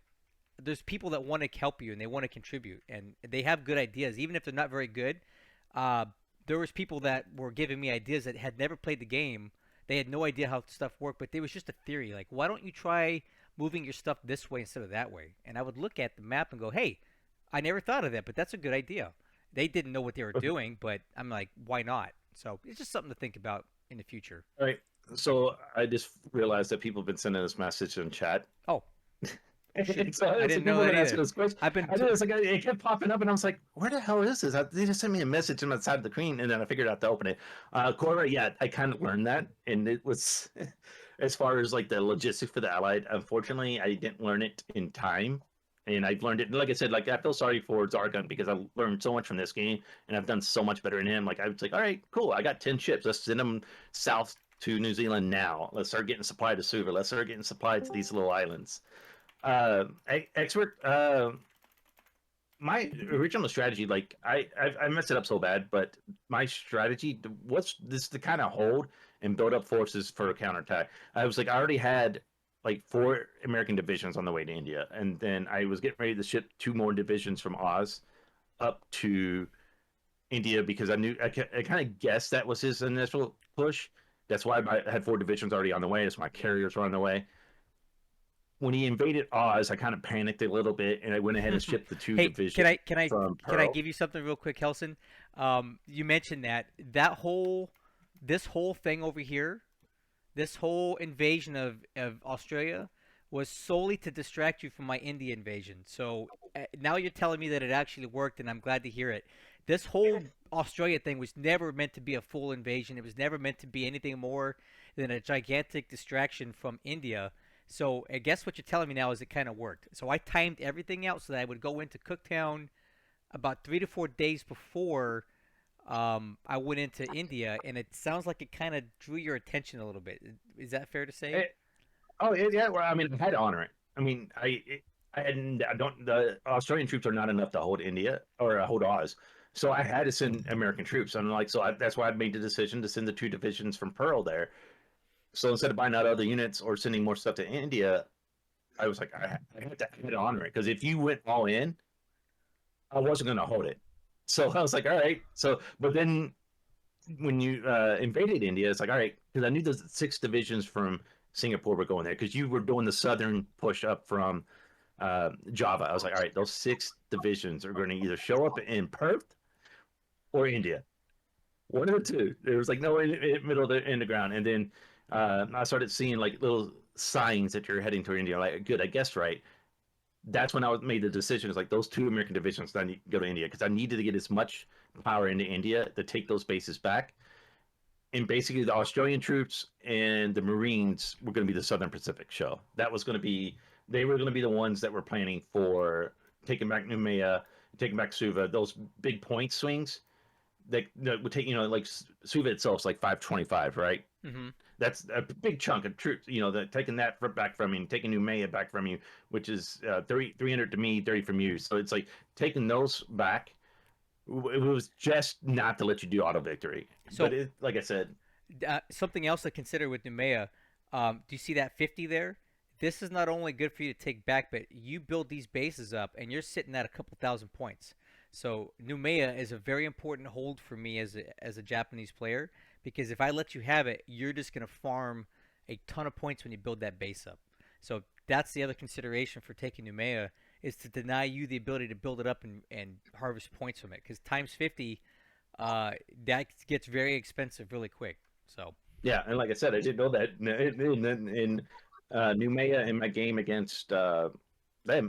there's people that want to help you and they want to contribute and they have good ideas, even if they're not very good. Uh, there was people that were giving me ideas that had never played the game. They had no idea how stuff worked, but it was just a theory. Like, why don't you try moving your stuff this way instead of that way? And I would look at the map and go, hey, I never thought of that, but that's a good idea. They didn't know what they were doing, but I'm like, why not? So it's just something to think about in the future. all right. So I just realized that people have been sending us messages in chat. Oh, shit. So I it's didn't like know people have that been asking either. us questions. I've been I did. It's like it kept popping up, and I was like, "Where the hell is this?" They just sent me a message on the side of the screen, and then I figured out to open it. Cora, yeah, I kind of learned that, and it was as far as like the logistics for the Allied. Unfortunately, I didn't learn it in time, and I've learned it. And like I said, like I feel sorry for Zargun because I learned so much from this game, and I've done so much better in him. Like I was like, all right, cool, I got 10 ships. Let's send them south to New Zealand now. Let's start getting supply to Suva. Let's start getting supply to these little islands. Expert, my original strategy, like I messed it up so bad, but my strategy was this to kind of hold and build up forces for a counterattack. I was like, I already had like 4 American divisions on the way to India, and then I was getting ready to ship 2 more divisions from Oz up to India because I kind of guessed that was his initial push. That's why I had 4 divisions already on the way. That's why my carriers were on the way. When he invaded Oz, I kind of panicked a little bit, and I went ahead and shipped the two Hey, divisions can I can I from can I Pearl. give you something real quick, Helson? You mentioned that whole this whole thing over here, this whole invasion of Australia was solely to distract you from my India invasion. So now you're telling me that it actually worked, and I'm glad to hear it. This whole Australia thing was never meant to be a full invasion. It was never meant to be anything more than a gigantic distraction from India. So I guess what you're telling me now is it kind of worked. So I timed everything out so that I would go into Cooktown about 3 to 4 days before I went into India, and it sounds like it kind of drew your attention a little bit. Is that fair to say? It, yeah. Well, I mean, I had to honor it. I mean, I don't. The Australian troops are not enough to hold India or hold Oz, so I had to send American troops. I'm like, that's why I made the decision to send the 2 divisions from Pearl there. So instead of buying out other units or sending more stuff to India, I was like, I had to honor it because if you went all in, I wasn't going to hold it. So I was like, all right. So, but then when you invaded India, it's like, all right, because I knew the 6 divisions from Singapore were going there because you were doing the southern push up from Java. I was like, all right, those 6 divisions are going to either show up in Perth or India. One of the two. There was like no in middle of in the ground, and then I started seeing like little signs that you're heading toward India. Like, good, I guessed right. That's when I made the decision. It's like those two American divisions. I need to go to India because I needed to get as much power into India to take those bases back. And basically, the Australian troops and the Marines were going to be the Southern Pacific show. That was going to be they were going to be the ones that were planning for taking back Noumea, taking back Suva. Those big point swings that would take like Suva itself is like 525, right? Mm-hmm. That's a big chunk of troops. That taking that back from you, taking Noumea back from you, which is 300 to me, 30 from you. So it's like taking those back. It was just not to let you do auto victory, but So like I said, something else to consider with Numea. Do you see that 50 there? This is not only good for you to take back, but you build these bases up, and you're sitting at a couple thousand points. So Numea is a very important hold for me as a Japanese player because if I let you have it, you're just gonna farm a ton of points when you build that base up. So that's the other consideration for taking Numea is to deny you the ability to build it up and harvest points from it because times 50, that gets very expensive really quick. So yeah, and like I said, I didn't know that in Noumea in my game against them.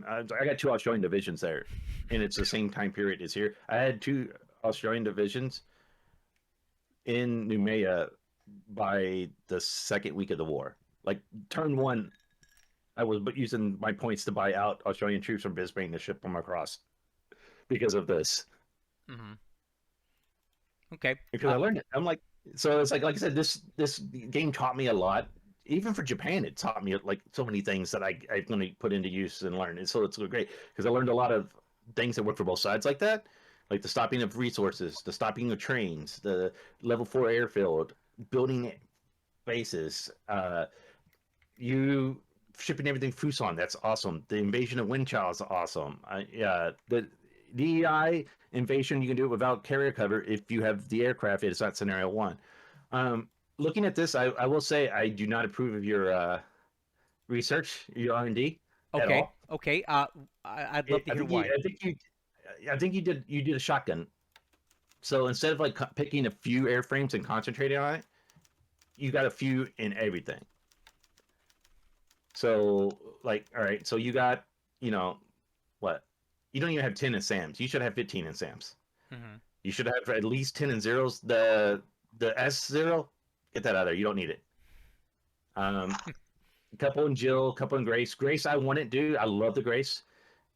I got two Australian divisions there, and it's the same time period as here. I had two Australian divisions in Noumea by the second week of the war. Like turn one, I was using my points to buy out Australian troops from Brisbane to ship them across because of this. hmm. Okay. Because I learned it. I'm like, so it's like I said, this game taught me a lot. Even for Japan, it taught me like so many things that I'm going to put into use and learn. And so it's great because I learned a lot of things that work for both sides like that, like the stopping of resources, the stopping of trains, the level 4 airfield, building bases, you shipping everything Fuson. That's awesome. The invasion of Windchild is awesome. Yeah, the DEI invasion you can do it without carrier cover if you have the aircraft. It's not scenario one. Looking at this, I will say I do not approve of your research, your R&D at Okay. all. Okay. I'd love to hear why. I think you did a shotgun. So instead of like picking a few airframes and concentrating on it, you got a few in everything. So like, all right, so you got, you know, what? You don't even have 10 in SAMs. You should have 15 in SAMs. Hmm. You should have at least 10 in zeros. The S0, get that out of there. You don't need it. A couple in Jill, a couple in Grace. Grace, I wouldn't do. I love the Grace.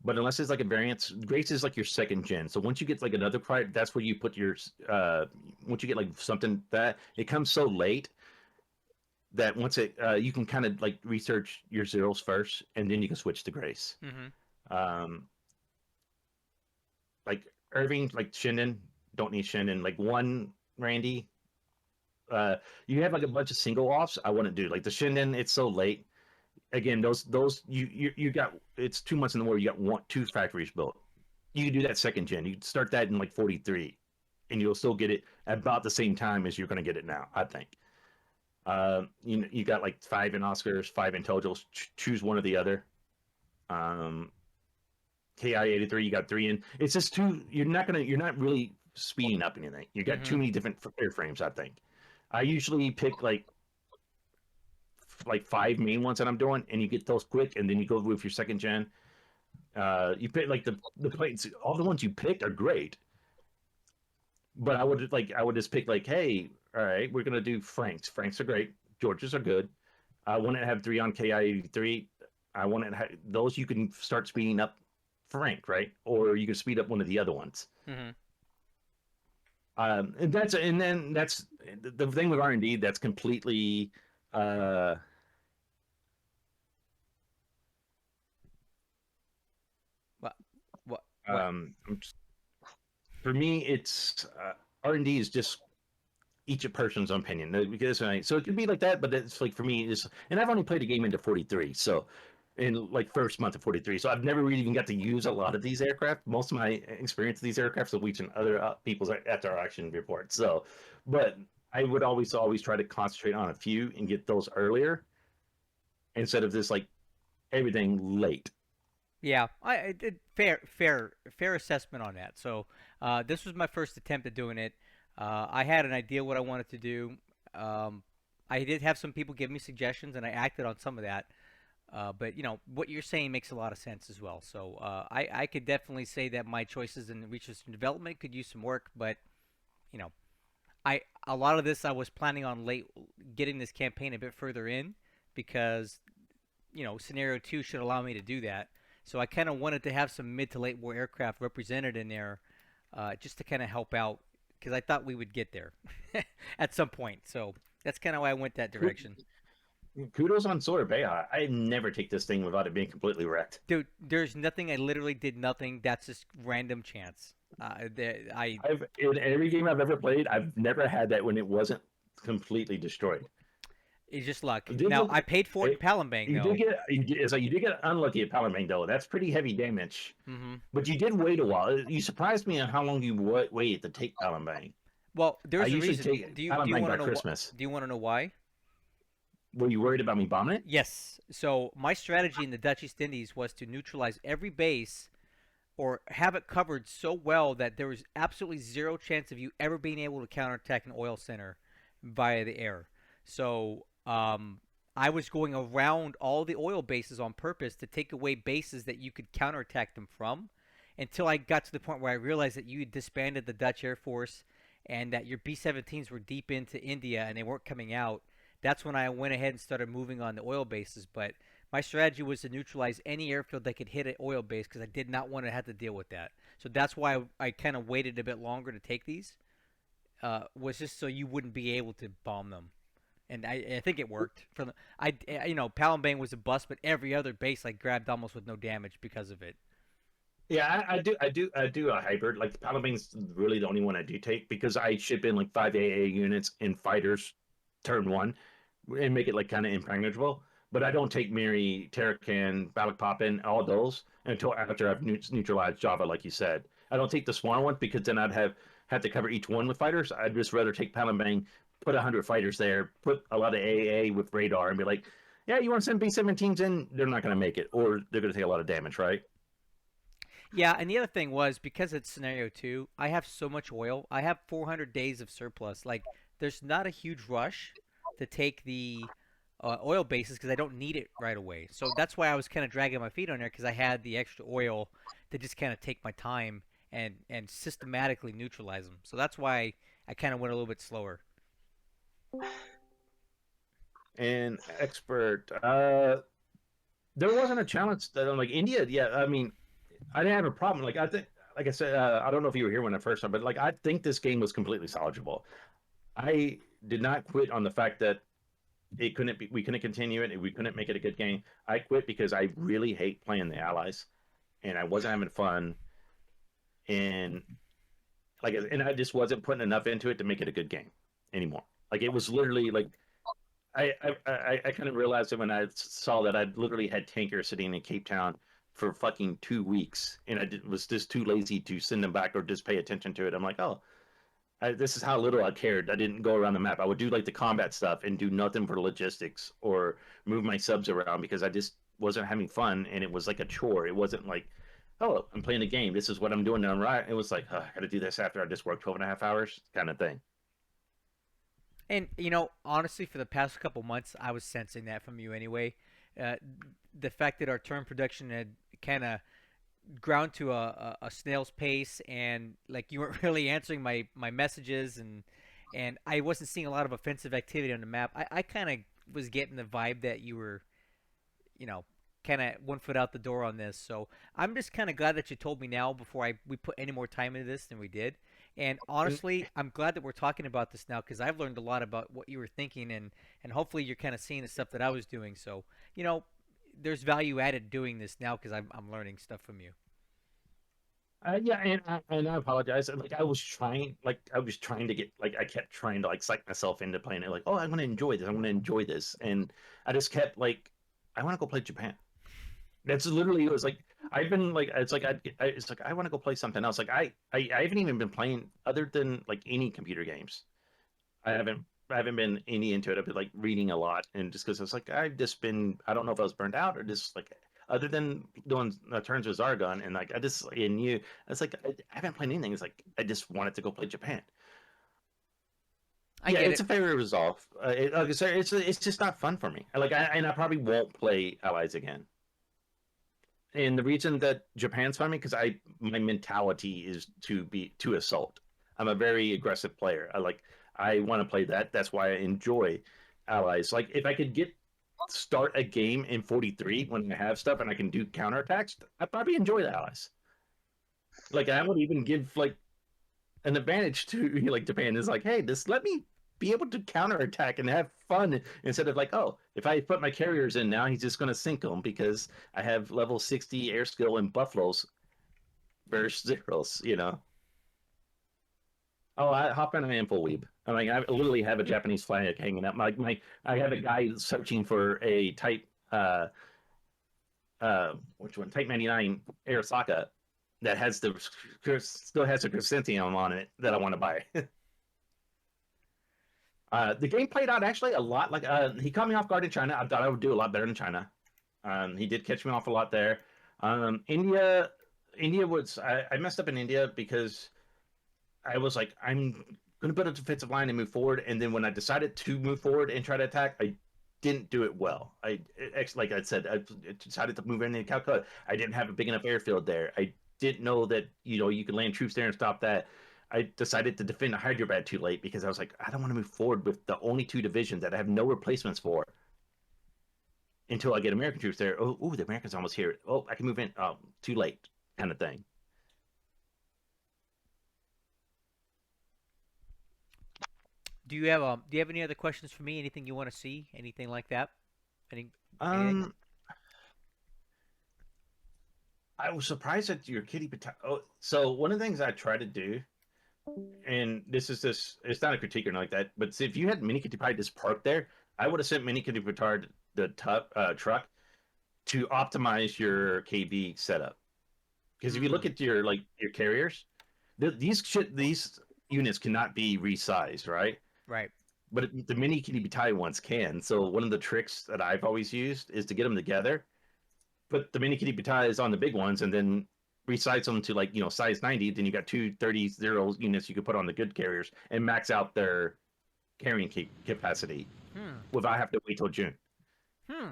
But unless it's like a variance, Grace is like your second gen. So once you get like another product, that's where you put your once you get like something that it comes so late that once it you can kind of like research your zeros first and then you can switch to Grace. Hmm. Um like Irving, like Shinden, don't need Shinden. Like one Randy, uh you have like a bunch of single offs. I wouldn't do like the Shinden, it's so late. Again, those you got it's 2 months in the war, you got two factories built. You can do that second gen. You can start that in like 43 and you'll still get it about the same time as you're going to get it now, I think. You got like 5 in Oscars, 5 in Tojos. Choose one or the other. Um, KI-83, you got 3 in. It's just too. You're not really speeding up anything. You got too Hmm. many different airframes. I think. I usually pick like 5 main ones that I'm doing, and you get those quick, and then you go with your second gen. You pick like the planes. All the ones you picked are great, but I would just pick like, hey, all right, we're gonna do Franks. Franks are great. Georges are good. I want to have 3 on KI-83. I want to have those you can start speeding up Frank, right? Or you can speed up one of the other ones. Hmm. And then that's the thing with R&D that's completely uh What? What? What? um for me it's R&D is just each a person's opinion because so it can be like that, but it's like for me is and I've only played a game into 43, so in like first month of 43, so I've never really even got to use a lot of these aircraft. Most of my experience with these aircraft are reaching other people's after action reports. So but I would always try to concentrate on a few and get those earlier instead of this like everything late. Yeah, I did fair assessment on that. So this was my first attempt at doing it. I had an idea what I wanted to do. Um, I did have some people give me suggestions, and I acted on some of that. But what you're saying makes a lot of sense as well. So I could definitely say that my choices in research and development could use some work. But you know, I a lot of this I was planning on late getting this campaign a bit further in because scenario two should allow me to do that. So I kind of wanted to have some mid to late war aircraft represented in there, just to kind of help out because I thought we would get there at some point. So that's kind of why I went that direction. Kudos on Sorbet. I never take this thing without it being completely wrecked. Dude, there's nothing. I literally did nothing. That's just random chance. I I've in every game I've ever played, I've never had that when it wasn't completely destroyed. It's just luck. It did Now look, I paid for it in it, Palembang you did though. get it's like you did get unlucky at Palomang though. That's pretty heavy damage. Hmm. But you did wait a while. You surprised me on how long you waited to take Palomang. Well, I there's a usually reason. take Do you Palomang want by to know what? Christmas. Do you want to know why? Were you worried about me bombing it? Yes. So my strategy in the Dutch East Indies was to neutralize every base or have it covered so well that there was absolutely zero chance of you ever being able to counterattack an oil center via the air. So I was going around all the oil bases on purpose to take away bases that you could counterattack them from until I got to the point where I realized that you had disbanded the Dutch Air Force and that your B-17s were deep into India and they weren't coming out. That's when I went ahead and started moving on the oil bases. But my strategy was to neutralize any airfield that could hit an oil base because I did not want to have to deal with that. So that's why I kind of waited a bit longer to take these. Was just so you wouldn't be able to bomb them, and I think it worked. For the Palembang was a bust, but every other base I grabbed almost with no damage because of it. Yeah, I do a hybrid. Like Palomang's really the only one I do take because I ship in like 5 AA units and fighters turn one and make it like kind of impregnable. But I don't take Miri, Terracan, Balikpapan, all those until after I've neutralized Java, like you said. I don't take the smaller ones because then I'd have to cover each one with fighters. I'd just rather take Palembang, put 100 fighters there, put a lot of AA with radar, and be like, yeah, you want to send B-17s in? They're not going to make it, or they're going to take a lot of damage, right? Yeah, and the other thing was because it's scenario two, I have so much oil. I have 400 days of surplus. Like, there's not a huge rush to take the oil bases because I don't need it right away. So that's why I was kind of dragging my feet on there because I had the extra oil to just kind of take my time and systematically neutralize them. So that's why I kind of went a little bit slower. And expert, there wasn't a challenge that I'm like India. Yeah, I mean, I didn't have a problem. Like I think, like I said, I don't know if you were here when I first started, but like I think this game was completely salvageable. I did not quit on the fact that we couldn't continue it, and we couldn't make it a good game. I quit because I really hate playing the allies, and I wasn't having fun, and and I just wasn't putting enough into it to make it a good game anymore. Like it was literally like I kind of realized it when I saw that I literally had tankers sitting in Cape Town for fucking 2 weeks, and was just too lazy to send them back or just pay attention to it. I'm like, oh, this is how little I cared. I didn't go around the map. I would do like the combat stuff and do nothing for logistics or move my subs around because I just wasn't having fun, and it was like a chore. It wasn't like, oh, I'm playing a game. This is what I'm doing. And I'm right. It was like, I got to do this after I just worked 12 and a half hours kind of thing. And honestly, for the past couple months, I was sensing that from you anyway. Uh, the fact that our term production had kind of ground to a snail's pace, and like you weren't really answering my messages, and I wasn't seeing a lot of offensive activity on the map. I kind of was getting the vibe that you were, you know, kind of one foot out the door on this. So I'm just kind of glad that you told me now before we put any more time into this than we did. And honestly, I'm glad that we're talking about this now because I've learned a lot about what you were thinking, and hopefully you're kind of seeing the stuff that I was doing. So there's value added doing this now because I'm learning stuff from you. Yeah, and I apologize. Like I was trying to get like I kept trying to like psych myself into playing it. Like, oh, I'm gonna enjoy this. I'm gonna enjoy this, and I just kept like, I want to go play Japan. That's literally it was like I've been like it's like I want to go play something else. Like I haven't even been playing other than like any computer games. I haven't been any into it. I've been like reading a lot, and just because it's like I've just been I don't know if I was burned out or just like other than doing turns with Zargon and like I just and you it's like I haven't played anything. It's like I just wanted to go play Japan. I Yeah, get it's it. a fair resolve. Like I said, it's just not fun for me. I probably won't play allies again. And the reason that Japan's fun me because I my mentality is to assault. I'm a very aggressive player. I want to play that. That's why I enjoy allies. Like if I could start a game in 43 when I have stuff and I can do counterattacks, I probably enjoy the allies. Like I would even give like an advantage to like Japan is like, hey, this let me be able to counterattack and have fun instead of like, oh, if I put my carriers in now, he's just going to sink them because I have level 60 air skill and buffaloes versus zeros, you know. Oh, I hop in an ample weeb. I literally have a Japanese flag hanging up. I have a guy searching for a type which one? Type 99 Arasaka that has the still has a Crescentium on it that I want to buy. The game played out actually a lot like he caught me off guard in China. I thought I would do a lot better in China. He did catch me off a lot there. India, I messed up in India because I was like I'm going to put a defensive line and move forward, and then when I decided to move forward and try to attack, I didn't do it well. Like I said, I decided to move into Calcutta. I didn't have a big enough airfield there. I didn't know that you could land troops there and stop that. I decided to defend Hyderabad too late because I was like, I don't want to move forward with the only two divisions that I have no replacements for until I get American troops there. Oh, ooh, the Americans almost here. Oh, I can move in. Oh, too late, kind of thing. Do you have any other questions for me? Anything you want to see? Anything like that? Any anything? Um, I was surprised at your kitty potato. Oh, so one of the things I try to do, and it's not a critique or anything like that, but see, if you had Mini Kitty Pie just parked there, I would have sent Mini Kitty Petard truck to optimize your KB setup. Because if you look Hmm. at your carriers, these units cannot be resized, right? Right. But the Mini Kitty Pie ones can. So one of the tricks that I've always used is to get them together, put the mini kitty batais on the big ones, and then resize them to size 90. Then you got 230 units you could put on the good carriers and max out their carrying capacity Hmm. without having to wait till June. Hmm.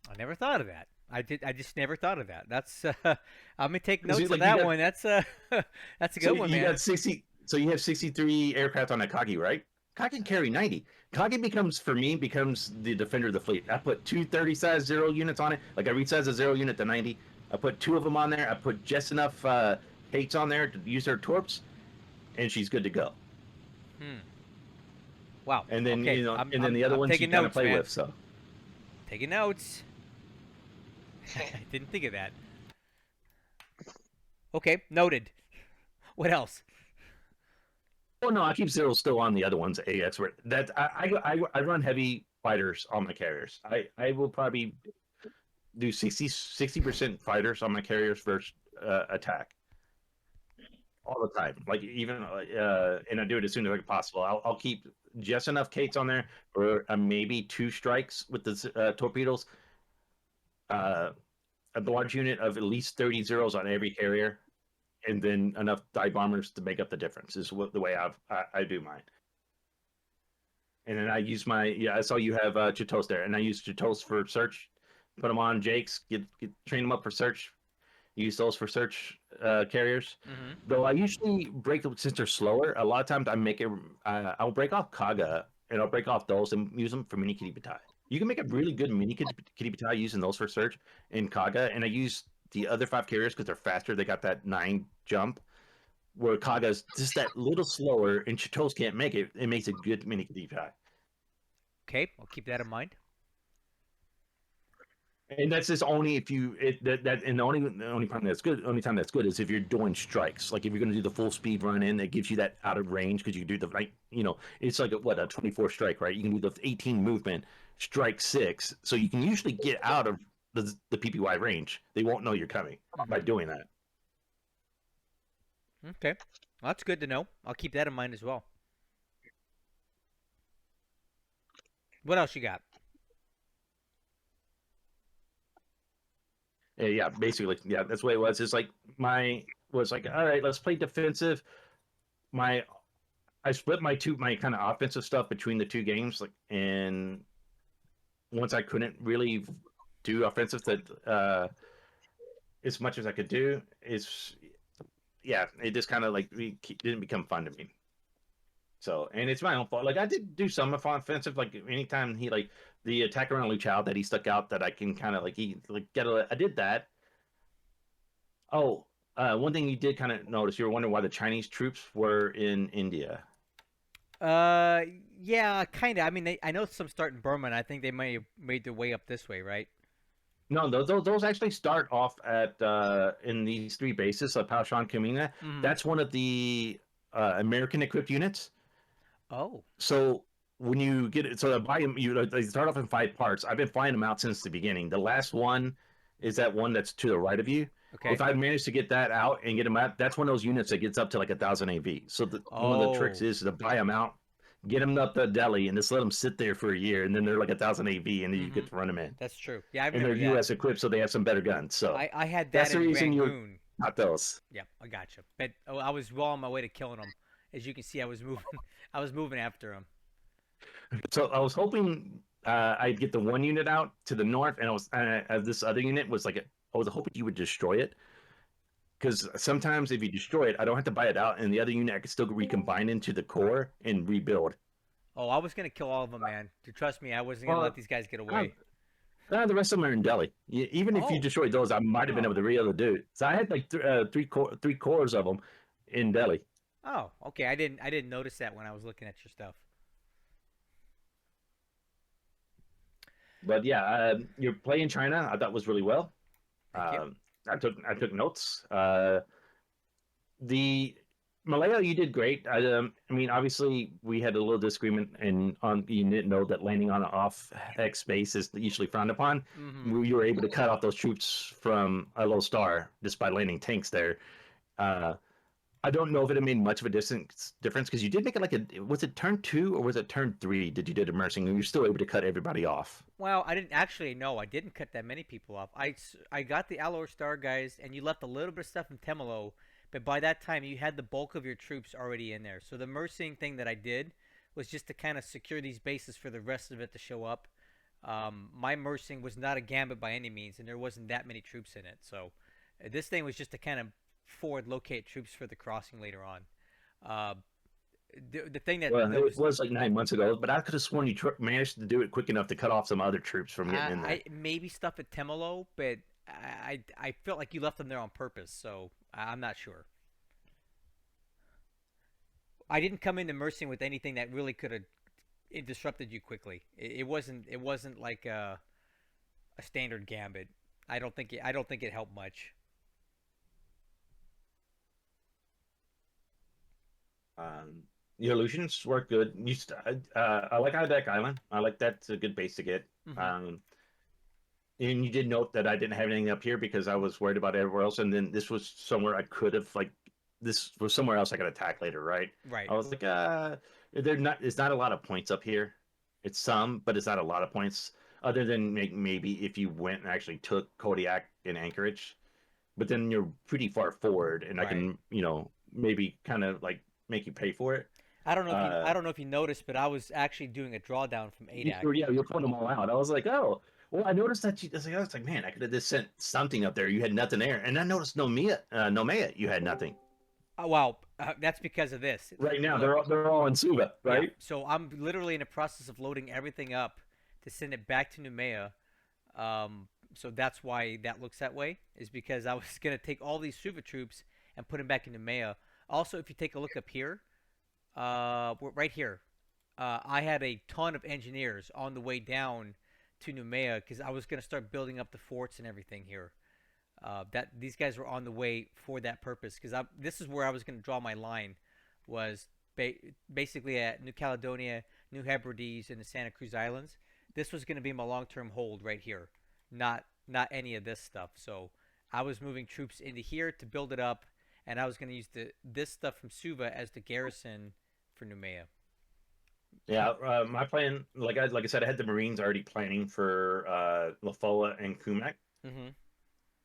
I never thought of that. I did. I just never thought of that. That's. I'm gonna take Because notes of you that got one. That's that's a so good one, you man. got 60. So you have 63 aircraft on a Kagi, right? Kagi can carry 90. Kagi becomes the defender of the fleet. I put 230 size zero units on it. Like I resize a zero unit to 90. I put two of them on there. I put just enough Kates on there to use her torps, and she's good to go. Hmm. Wow. And then Okay. and then the other I'm ones you taking kind of notes, play man. with. So, Taking notes. I didn't think of that. Okay. Noted. What else? oh no, I keep zero still on the other ones. AX where that I run heavy fighters on my carriers. I will probably do 60% fighters on my carriers versus attack all the time. Like even and I do it as soon as possible. I'll keep just enough Kates on there for maybe two strikes with the torpedoes. Uh, a large unit of at least 30 zeros on every carrier, and then enough dive bombers to make up the difference. Is what the way I do mine. And then I use my I saw you have Chitos there, and I use Chitos for search. Put them on Jake's, train them up for search. Use those for search carriers. Mm-hmm. Though I usually break them since they're slower. A lot of times I make it. I'll break off Kaga and I'll break off those and use them for mini kitty batai. You can make a really good mini kitty batai using those for search in Kaga, and I use the other five carriers because they're faster. They got that 9 jump. Where Kaga's just that little slower, and Chitos can't make it. It makes a good mini kitty batai. Okay. I'll keep that in mind. And that's just only if you that and the only time that's good is if you're doing strikes. Like if you're going to do the full speed run in, it gives you that out of range because you do the right. It's like a 24 strike, right? You can do the 18 movement strike 6, so you can usually get out of the PPY range. They won't know you're coming by Mm-hmm. doing that. Okay. Well, that's good to know. I'll keep that in mind as well. What else you got? Yeah, basically, yeah, that's what it was. It's like my was like, all right, let's play defensive. My I split my kind of offensive stuff between the two games, like, and once I couldn't really do offensive that as much as I could do, is yeah, it just kind of like didn't become fun to me. So, and it's my own fault. Like I did do some offensive, like anytime he like the attack around Luke Chow that he stuck out that I can kind of like he like get a. I did that. Oh, one thing you did kind of notice, you were wondering why the Chinese troops were in India. Uh, yeah, kind of. I mean, I know some start in Burma, and I think they may have made their way up this way, right? No, those actually start off at in these three bases, Paushan, Kamina. Mm-hmm. That's one of the American equipped units. Oh, So when you get it, so they buy them, they start off in five parts. I've been flying them out since the beginning. The last one is that one that's to the right of you. If okay. I manage to get that out and get them out, that's one of those units that gets up to like 1,000 AV. So one of the tricks Oh. is to buy them out, get them up to Delhi, and just let them sit there for a year, and then they're like 1,000 AV, and then you Mm-hmm. get to run them in. That's true. Yeah, I And they're remember that. U.S. equipped, so they have some better guns. So I had that that's the in reason you're Rangoon. not those. Yeah, I gotcha. But I was well on my way to killing him. As you can see, I was moving. I was moving after him. So I was hoping I'd get the one unit out to the north, and I was this other unit was like I was hoping you would destroy it because sometimes if you destroy it, I don't have to buy it out, and the other unit I could still recombine into the core and rebuild. Oh, I was gonna kill all of them, man. To trust me, I wasn't gonna let Well, these guys get uh, away. the rest of them are in Delhi. Even if you Oh, destroyed those, I might have been able oh, to re-able to do it. So I had like three cores of them in Delhi. oh. Okay, I didn't notice that when I was looking at your stuff. But yeah, your play in China I thought was really well. Thank you. Um, I took notes. The Malaya, you did great. I mean, obviously, we had a little disagreement, and on you didn't know that landing on an off X base is usually frowned upon. Mm-hmm. We were able to cut off those troops from a low star just by landing tanks there. Uh, I don't know if it made much of a difference because you did make it like a was it turn two or was it turn three? Did you did immersing? And you're still able to cut everybody off. Well, I didn't actually. No, I didn't cut that many people off. I got the AAR Star guys, and you left a little bit of stuff in Temelo, but by that time you had the bulk of your troops already in there. So the mercing thing that I did was just to kind of secure these bases for the rest of it to show up. My mercing was not a gambit by any means, and there wasn't that many troops in it. So this thing was just to kind of forward locate troops for the crossing later on. Uh, the thing Well, that it was was like 9 months ago, but I could have sworn you managed to do it quick enough to cut off some other troops from getting in there. I maybe stuff at Temelo, but I felt like you left them there on purpose, so I'm not sure. I didn't come into Mercing with anything that really could have it disrupted you quickly. It wasn't like a standard gambit. I don't think it helped much. Um, the illusions work good. I like Ideck Island. I like that's a good base to get. Hmm. Um, and you did note that I didn't have anything up here because I was worried about everywhere else. And then this was somewhere I could have like this was somewhere else I could attack later, right? Right. I was like, there's not. It's not a lot of points up here. It's some, but it's not a lot of points. Other than maybe if you went and actually took Kodiak in Anchorage, but then you're pretty far forward, and I Right. can maybe kind of like make you pay for it. I don't know if you Uh, I don't know if you noticed, but I was actually doing a drawdown from ADAC. you're pulling them all out. I was like, oh, well, I noticed that I was like, man, I could have just sent something up there. You had nothing there, and I noticed Nomea, you had nothing. Oh, well, that's because of this. Right now, Look, they're all in Suva, yeah. right? So I'm literally in the process of loading everything up to send it back to Numea. So that's why that looks that way. Is because I was gonna take all these Suva troops and put them back in Numea. Also, if you take a look up here, right here, I had a ton of engineers on the way down to Numea because I was gonna start building up the forts and everything here. That these guys were on the way for that purpose because this is where I was going to draw my line was basically at New Caledonia, New Hebrides, and the Santa Cruz Islands. This was going to be my long-term hold right here, not any of this stuff. So I was moving troops into here to build it up, and I was going to use this stuff from Suva as the garrison for Numea. Yeah, my plan, like I said, I had the Marines already planning for Lafola and Kumak, Mm-hmm.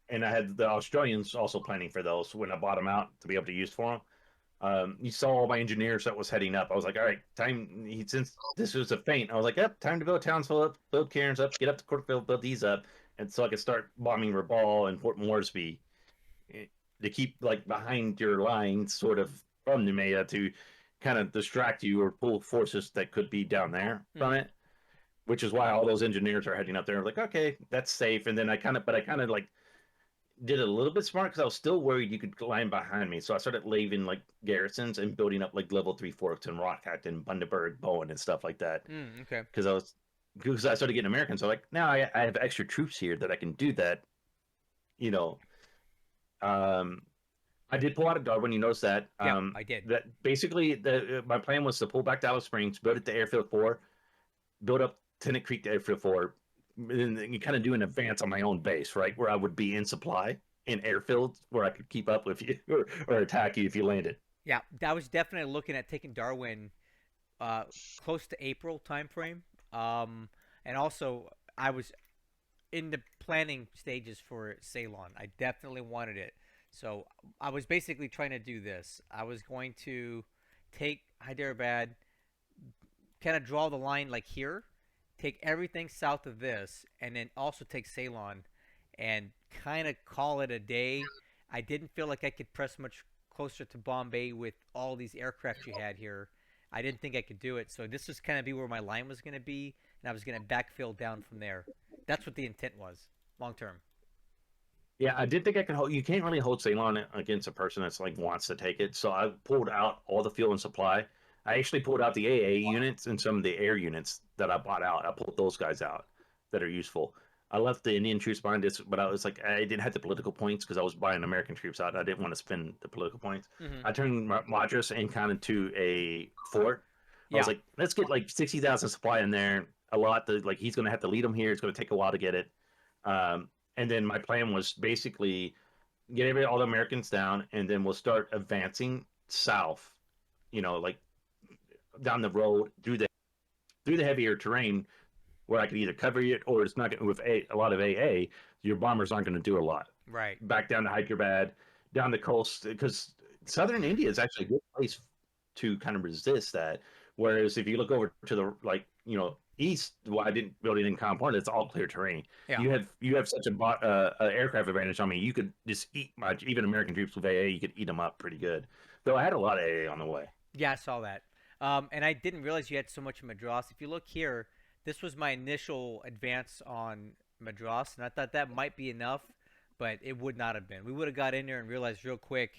and I had the Australians also planning for those when I bought them out to be able to use for them. You saw all my engineers that was heading up. I was like, all right, time. Since this was a feint, I was like, yep, time to build Townsville up, build Cairns up, get up to Corkville, build these up, and so I could start bombing Rabaul and Fort Moresby to keep like behind your lines, sort of from Nemea to kind of distract you or pull forces that could be down there from Hmm. it. Which is why all those engineers are heading up there. Like, okay, that's safe. And then but I kind of like did it a little bit smart because I was still worried you could line behind me. So I started leaving like garrisons and building up like level 3 forts and Rockhack and Bundaberg, Bowen, and stuff like that. Okay. Because I started getting Americans. So like now I have extra troops here that I can do that. You know, um, I did pull out of Darwin. You notice that. Yeah, I did. That basically my plan was to pull back Dallas Springs, build it to Airfield 4, build up Tennant Creek to Airfield 4, and then you kind of do an advance on my own base, right, where I would be in supply in airfields where I could keep up with you or attack you if you landed. Yeah, I was definitely looking at taking Darwin uh, close to April timeframe. Um, and also, I was in the planning stages for Ceylon. I definitely wanted it. So I was basically trying to do this. I was going to take Hyderabad, kind of draw the line like here, take everything south of this, and then also take Ceylon and kind of call it a day. I didn't feel like I could press much closer to Bombay with all these aircraft you had here. I didn't think I could do it. So this was kind of be where my line was going to be, and I was going to backfill down from there. That's what the intent was, long term. Yeah, I did think I could hold. You can't really hold Ceylon against a person that's like wants to take it. So I pulled out all the fuel and supply. I actually pulled out the AA units and some of the air units that I bought out. I pulled those guys out that are useful. I left the Indian troops behind, but I was like, I didn't have the political points because I was buying American troops out. I didn't want to spend the political points. Hmm. I turned Madras and kind of to a fort. I was Yeah, like, let's get like 60,000 supply in there. A lot. Like he's going to have to lead them here. It's going to take a while to get it. And then my plan was basically get all the Americans down, and then we'll start advancing south. Like down the road through the heavier terrain where I could either cover it or it's not going with a lot of AA. Your bombers aren't going to do a lot. right. Back down to Hyderabad, down the coast, because southern India is actually a good place to kind of resist that. Whereas if you look over to the east, well, I didn't build it in compound. It's all clear terrain. Yeah. You have such a aircraft advantage. I mean, you could just eat even American troops with AA. You could eat them up pretty good. Though I had a lot of AA on the way. Yeah, I saw that. And I didn't realize you had so much Madras. If you look here, this was my initial advance on Madras, and I thought that might be enough, but it would not have been. We would have got in there and realized real quick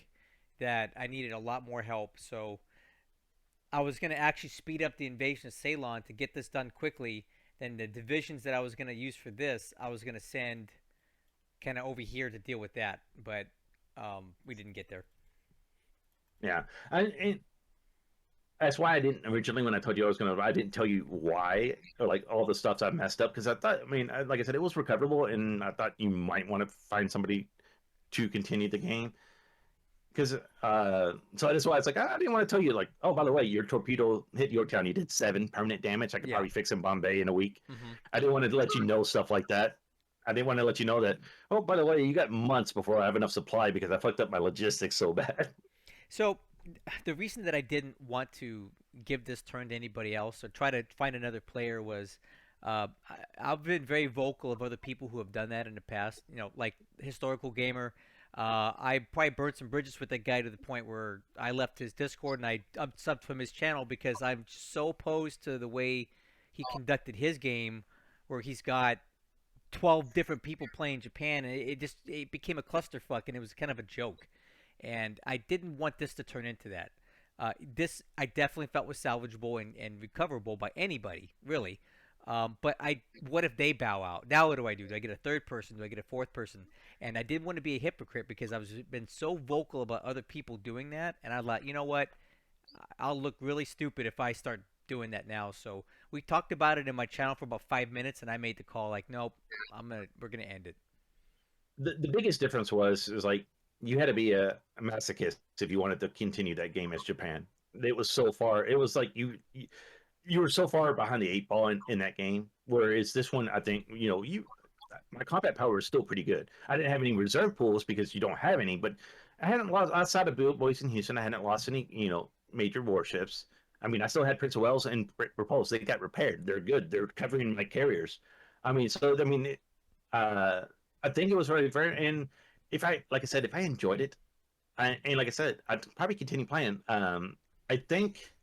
that I needed a lot more help. So I was going to actually speed up the invasion of Ceylon to get this done quickly. Then the divisions that I was going to use for this, I was going to send kind of over here to deal with that, but we didn't get there. Yeah, and that's why I didn't originally when I told you I was gonna. I didn't tell you why or like all the stuff I messed up because I thought. I mean, like I said, it was recoverable, and I thought you might want to find somebody to continue the game. Because so that's why it's like I didn't want to tell you like, oh, by the way, your torpedo hit Yorktown. You did 7 permanent damage. I could Yeah. probably fix in Bombay in a week. Hmm. I didn't want to let you know stuff like that. I didn't want to let you know that. Oh, by the way, you got months before I have enough supply because I fucked up my logistics so bad. So the reason that I didn't want to give this turn to anybody else or try to find another player was I've been very vocal of other people who have done that in the past. You know, like historical gamer. I probably burned some bridges with that guy to the point where I left his Discord and I unsubbed from his channel because I'm so opposed to the way he conducted his game, where he's got 12 different people playing Japan, and it became a clusterfuck, and it was kind of a joke. And I didn't want this to turn into that. This I definitely felt was salvageable and recoverable by anybody, really. But what if they bow out? Now what do I do? Do I get a third person? Do I get a fourth person? And I didn't want to be a hypocrite because I was been so vocal about other people doing that, and I thought, you know what? I'll look really stupid if I start doing that now. So we talked about it in my channel for about 5 minutes, and I made the call like, nope, we're gonna end it. The biggest difference was like you had to be a masochist if you wanted to continue that game as Japan. It was so far. It was like you were so far behind the 8 ball in that game. Whereas this one, I think my combat power is still pretty good. I didn't have any reserve pools because you don't have any, but I hadn't lost outside of Boise and Houston. I hadn't lost any, major warships. I mean, I still had Prince of Wales and Repulse. They got repaired. They're good. They're covering my carriers. I mean, so I mean, uh, I think it was very, very. And if I, like I said, if I enjoyed it, and like I said, I'd probably continue playing. I think,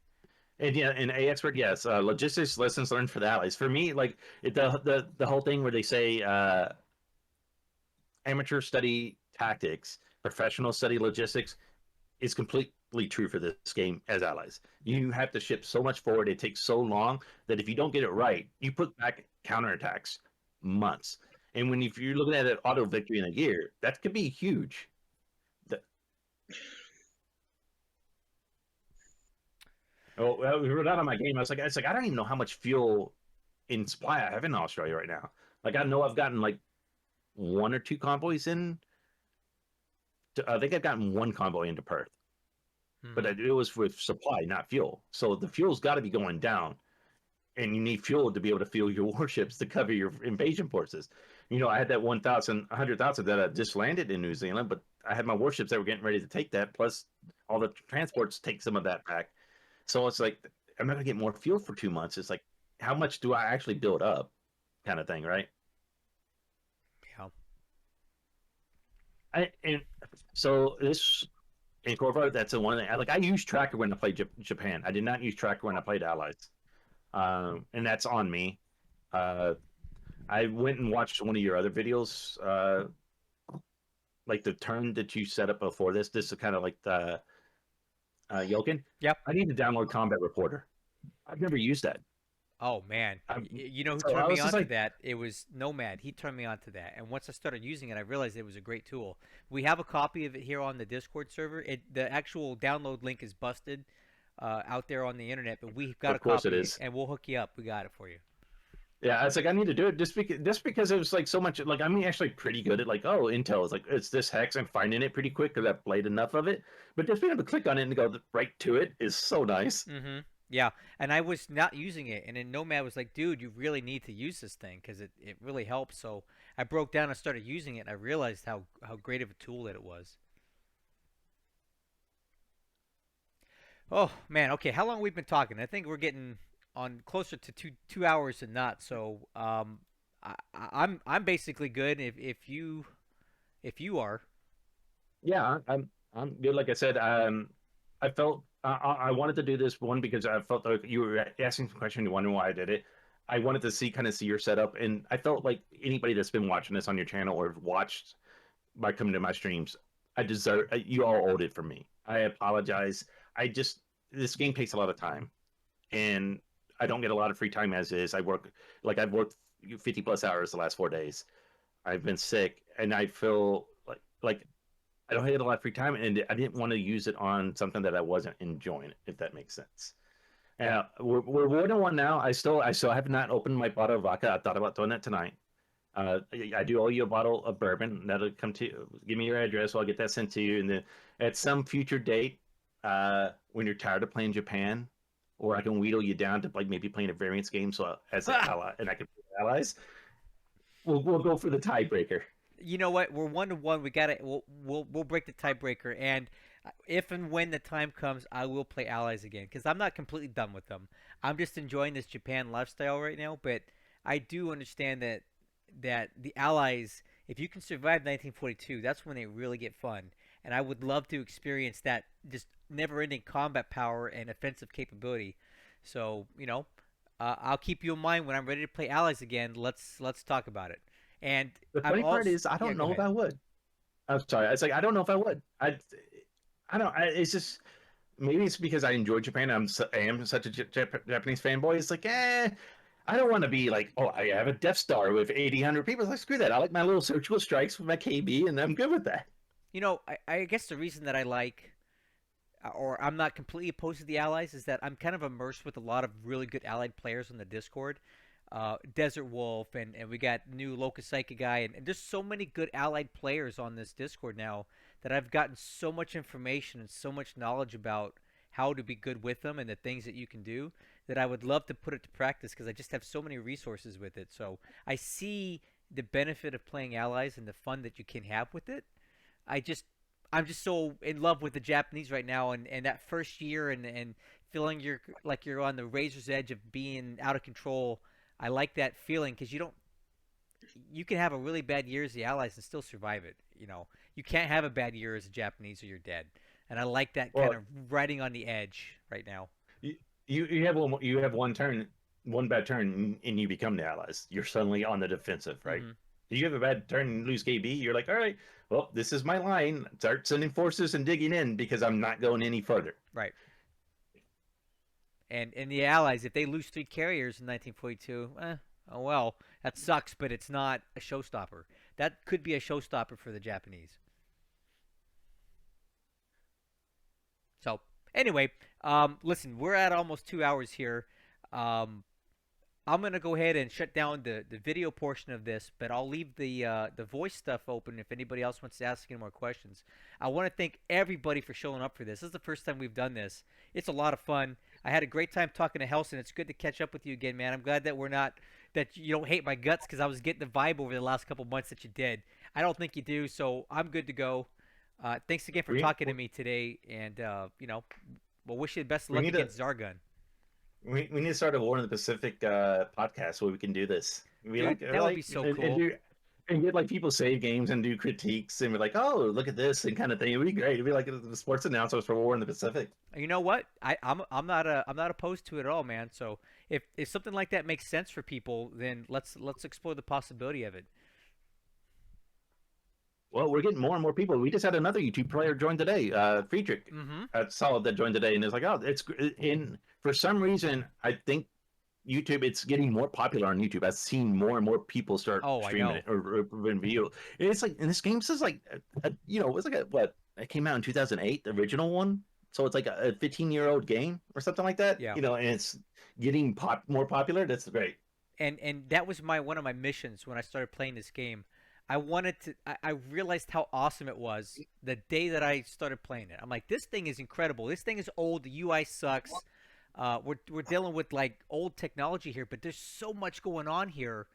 and yeah, and A expert, yes, logistics lessons learned for the allies. For me, like the whole thing where they say amateur study tactics, professional study logistics is completely true for this game as allies. You have to ship so much forward, it takes so long that if you don't get it right, you put back counterattacks months. And when if you're looking at an auto victory in a year, that could be huge. The, we wrote out on my game. I was like, it's like I don't even know how much fuel in supply I have in Australia right now. Like I know I've gotten like one or two convoys in. I think I've gotten one convoy into Perth, but Hmm. it was with supply, not fuel. So the fuel's got to be going down, and you need fuel to be able to fuel your warships to cover your invasion forces. I had that 100,000 that just landed in New Zealand, but I had my warships that were getting ready to take that, plus all the transports take some of that back. So it's like I'm not gonna get more fuel for 2 months. It's like how much do I actually build up, kind of thing, right? Yeah. And so this in Corvo, that's the one thing. I used Tracker when I played Japan. I did not use Tracker when I played Allies, and that's on me. Uh, I went and watched one of your other videos, like the turn that you set up before this. This is kind of like the Yokin. Yep. I need to download Combat Reporter. I've never used that. Oh man, I'm, you know who so I turned me was just on to like, that? It was Nomad. He turned me on to that, and once I started using it, I realized it was a great tool. We have a copy of it here on the Discord server. The actual download link is busted out there on the internet, but we've got a of course it copy, is. and we'll hook you up. We got it for you. Yeah, it's like I need to do it just because it was like so much. Like I'm actually pretty good at like Intel is like it's this hex and finding it pretty quick because I've played enough of it. But just being able to click on it and go right to it is so nice. Mm-hmm. Yeah, and I was not using it, and then Nomad was like, "Dude, you really need to use this thing because it really helps." So I broke down and started using it, and I realized how great of a tool that it was. Oh man, okay. How long we've been talking? I think we're getting on closer to two hours than not. So I'm basically good. If you are, Yeah, I'm good. Like I said, I felt I wanted to do this one because I felt like you were asking some question, you wondering why I did it. I wanted to see your setup, and I felt like anybody that's been watching this on your channel or watched by coming to my streams, I deserve you all owed it for me. I apologize. I just this game takes a lot of time, and I don't get a lot of free time as is. I've worked 50 plus hours the last 4 days. I've been sick, and I feel like I don't have a lot of free time, and I didn't want to use it on something that I wasn't enjoying, if that makes sense. yeah. We're 1-1 now. I still have not opened my bottle of vodka. I thought about doing that tonight. I do owe you a bottle of bourbon. That'll come to give me your address. I'll get that sent to you, and then at some future date, when you're tired of playing Japan, or I can wheedle you down to like maybe playing a variance game, so as an ally, and I can play allies. We'll go for the tiebreaker. You know what? We're 1-1. We got to we'll break the tiebreaker, and if and when the time comes, I will play allies again because I'm not completely done with them. I'm just enjoying this Japan lifestyle right now, but I do understand that the allies, if you can survive 1942, that's when they really get fun, and I would love to experience that just never-ending combat power and offensive capability. So I'll keep you in mind when I'm ready to play allies again. Let's talk about it. And The I'm funny part also is, I yeah, don't go know if ahead. I would. I'm sorry. It's like I don't know if I would. I don't. It's just maybe it's because I enjoy Japan. I am such a Japanese fanboy. It's like, I don't want to be like, oh, I have a Death Star with 8,000 people. It's like, screw that. I like my little surgical strikes with my KB, and I'm good with that. I guess the reason that I like, or I'm not completely opposed to the allies, is that I'm kind of immersed with a lot of really good allied players on the Discord. Desert Wolf, and we got new Locust Psychic guy, and there's so many good allied players on this Discord now that I've gotten so much information and so much knowledge about how to be good with them and the things that you can do that I would love to put it to practice because I just have so many resources with it. So I see the benefit of playing allies and the fun that you can have with it. I just I'm just so in love with the Japanese right now, and that first year and feeling you're on the razor's edge of being out of control. I like that feeling because you can have a really bad year as the Allies and still survive it. You can't have a bad year as a Japanese or you're dead. And I like that kind Well, of riding on the edge right now. you have one turn, one bad turn, and you become the allies. You're suddenly on the defensive, right? Hmm. You have a bad turn and lose KB. You're like, all right, well, this is my line. Start sending forces and digging in because I'm not going any further. Right. And the Allies, if they lose 3 carriers in 1942, oh well, that sucks, but it's not a showstopper. That could be a showstopper for the Japanese. So anyway, listen, we're at almost 2 hours here. Um, I'm gonna go ahead and shut down the video portion of this, but I'll leave the voice stuff open if anybody else wants to ask any more questions. I want to thank everybody for showing up for this. This is the first time we've done this. It's a lot of fun. I had a great time talking to Hellsen. It's good to catch up with you again, man. I'm glad that we're not that you don't hate my guts because I was getting the vibe over the last couple months that you did. I don't think you do, so I'm good to go. Thanks again for We talking to me today, and we'll wish you the best of we luck need to against Zargun. we need to start a War in the Pacific podcast where we can do this. We Dude, we're that would be like so and cool. do and get like people save games and do critiques and we're like, oh, look at this and kind of thing. It'd be great. It'd be like the sports announcers for War in the Pacific. You know what? I'm not opposed to it at all, man. So if something like that makes sense for people, then let's explore the possibility of it. Well, we're getting more and more people. We just had another YouTube player join today, Friedrich. Mm-hmm. Solid that joined today, and it's like, oh, it's in for some reason. I think YouTube, it's getting more popular on YouTube. I've seen more and more people start Oh, I streaming know. it or video. It's like, and this game says like, it was like a what? It came out in 2008, the original one. So it's like a 15-year-old game or something like that. Yeah. And it's getting more popular. That's great. And that was my one of my missions when I started playing this game. I wanted to. I realized how awesome it was the day that I started playing it. I'm like, this thing is incredible. This thing is old. The UI sucks. We're dealing with like old technology here, but there's so much going on here.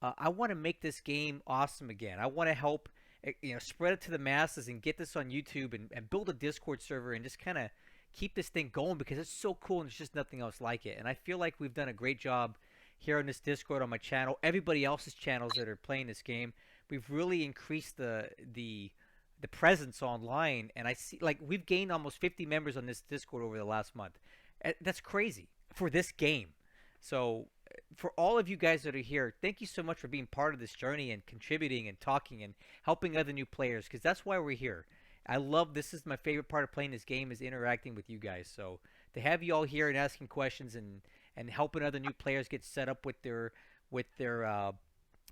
I want to make this game awesome again. I want to help, spread it to the masses and get this on YouTube and build a Discord server and just kind of keep this thing going because it's so cool and there's just nothing else like it. And I feel like we've done a great job here on this Discord on my channel, everybody else's channels that are playing this game. We've really increased the presence online, and I see like we've gained almost 50 members on this Discord over the last month. That's crazy for this game. So for all of you guys that are here, thank you so much for being part of this journey and contributing and talking and helping other new players because that's why we're here. I love this is my favorite part of playing this game is interacting with you guys. So to have you all here and asking questions and helping other new players get set up with their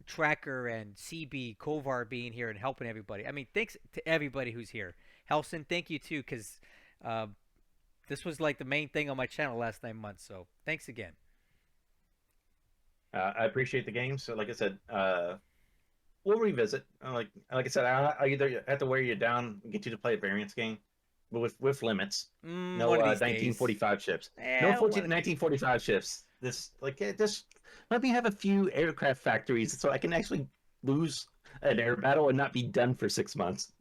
tracker and CB Kovar being here and helping everybody. I mean, thanks to everybody who's here. Helsen, thank you too because uh, this was like the main thing on my channel last 9 months. So thanks again. I appreciate the game. So, like I said, we'll revisit. Like I said, I either have to wear you down and get you to play a variance game, but with limits. No One of these days. 1945 ships. No Eh, 14 one, 1945 ships. Just let me have a few aircraft factories so I can actually lose an air battle and not be done for 6 months.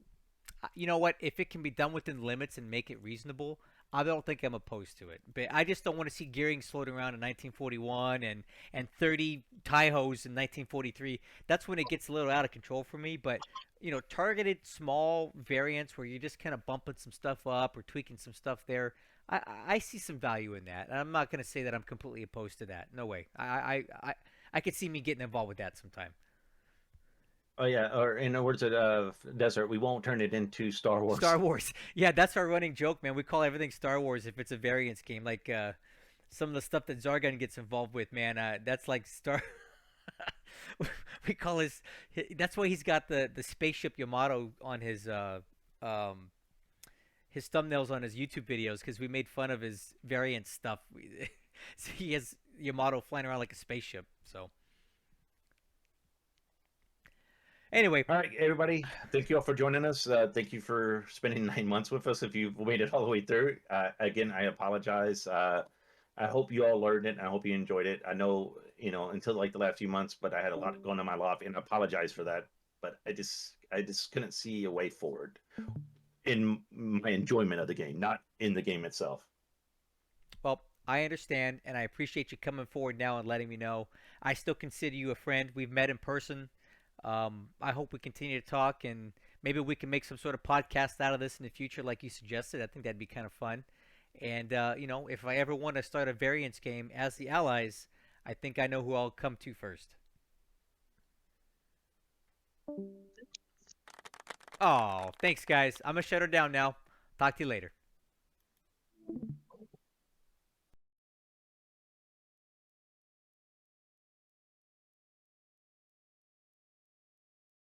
you know what? If it can be done within limits and make it reasonable, I don't think I'm opposed to it. But I just don't want to see gearing floating around in 1941 and 30 Taihos in 1943. That's when it gets a little out of control for me. But targeted small variants where you're just kind of bumping some stuff up or tweaking some stuff there. I see some value in that. And I'm not going to say that I'm completely opposed to that. No way. I could see me getting involved with that sometime. Oh yeah, or in the words of Desert, we won't turn it into Star Star Wars. Wars. Yeah, that's our running joke, man. We call everything Star Wars if it's a variance game. Like some of the stuff that Zargon gets involved with, man. That's like Star. We call That's why he's got the spaceship Yamato on um his thumbnails on his YouTube videos because we made fun of his variant stuff. So he has Yamato flying around like a spaceship. So anyway, All right, everybody. Thank you all for joining us. Thank you for spending 9 months with us. If you've made it all the way through, again, I apologize. I hope you all learned it. I hope you enjoyed it. I know, until like the last few months, but I had a lot going on in my life, and I apologize for that. But I just couldn't see a way forward. in my enjoyment of the game, not in the game itself. Well, I understand, and I appreciate you coming forward now and letting me know. I still consider you a friend. We've met in person. I hope we continue to talk, and maybe we can make some sort of podcast out of this in the future, like you suggested. I think that'd be kind of fun. And if I ever want to start a variance game as the Allies, I think I know who I'll come to first. Oh, thanks, guys. I'm gonna shut her down now. Talk to you later.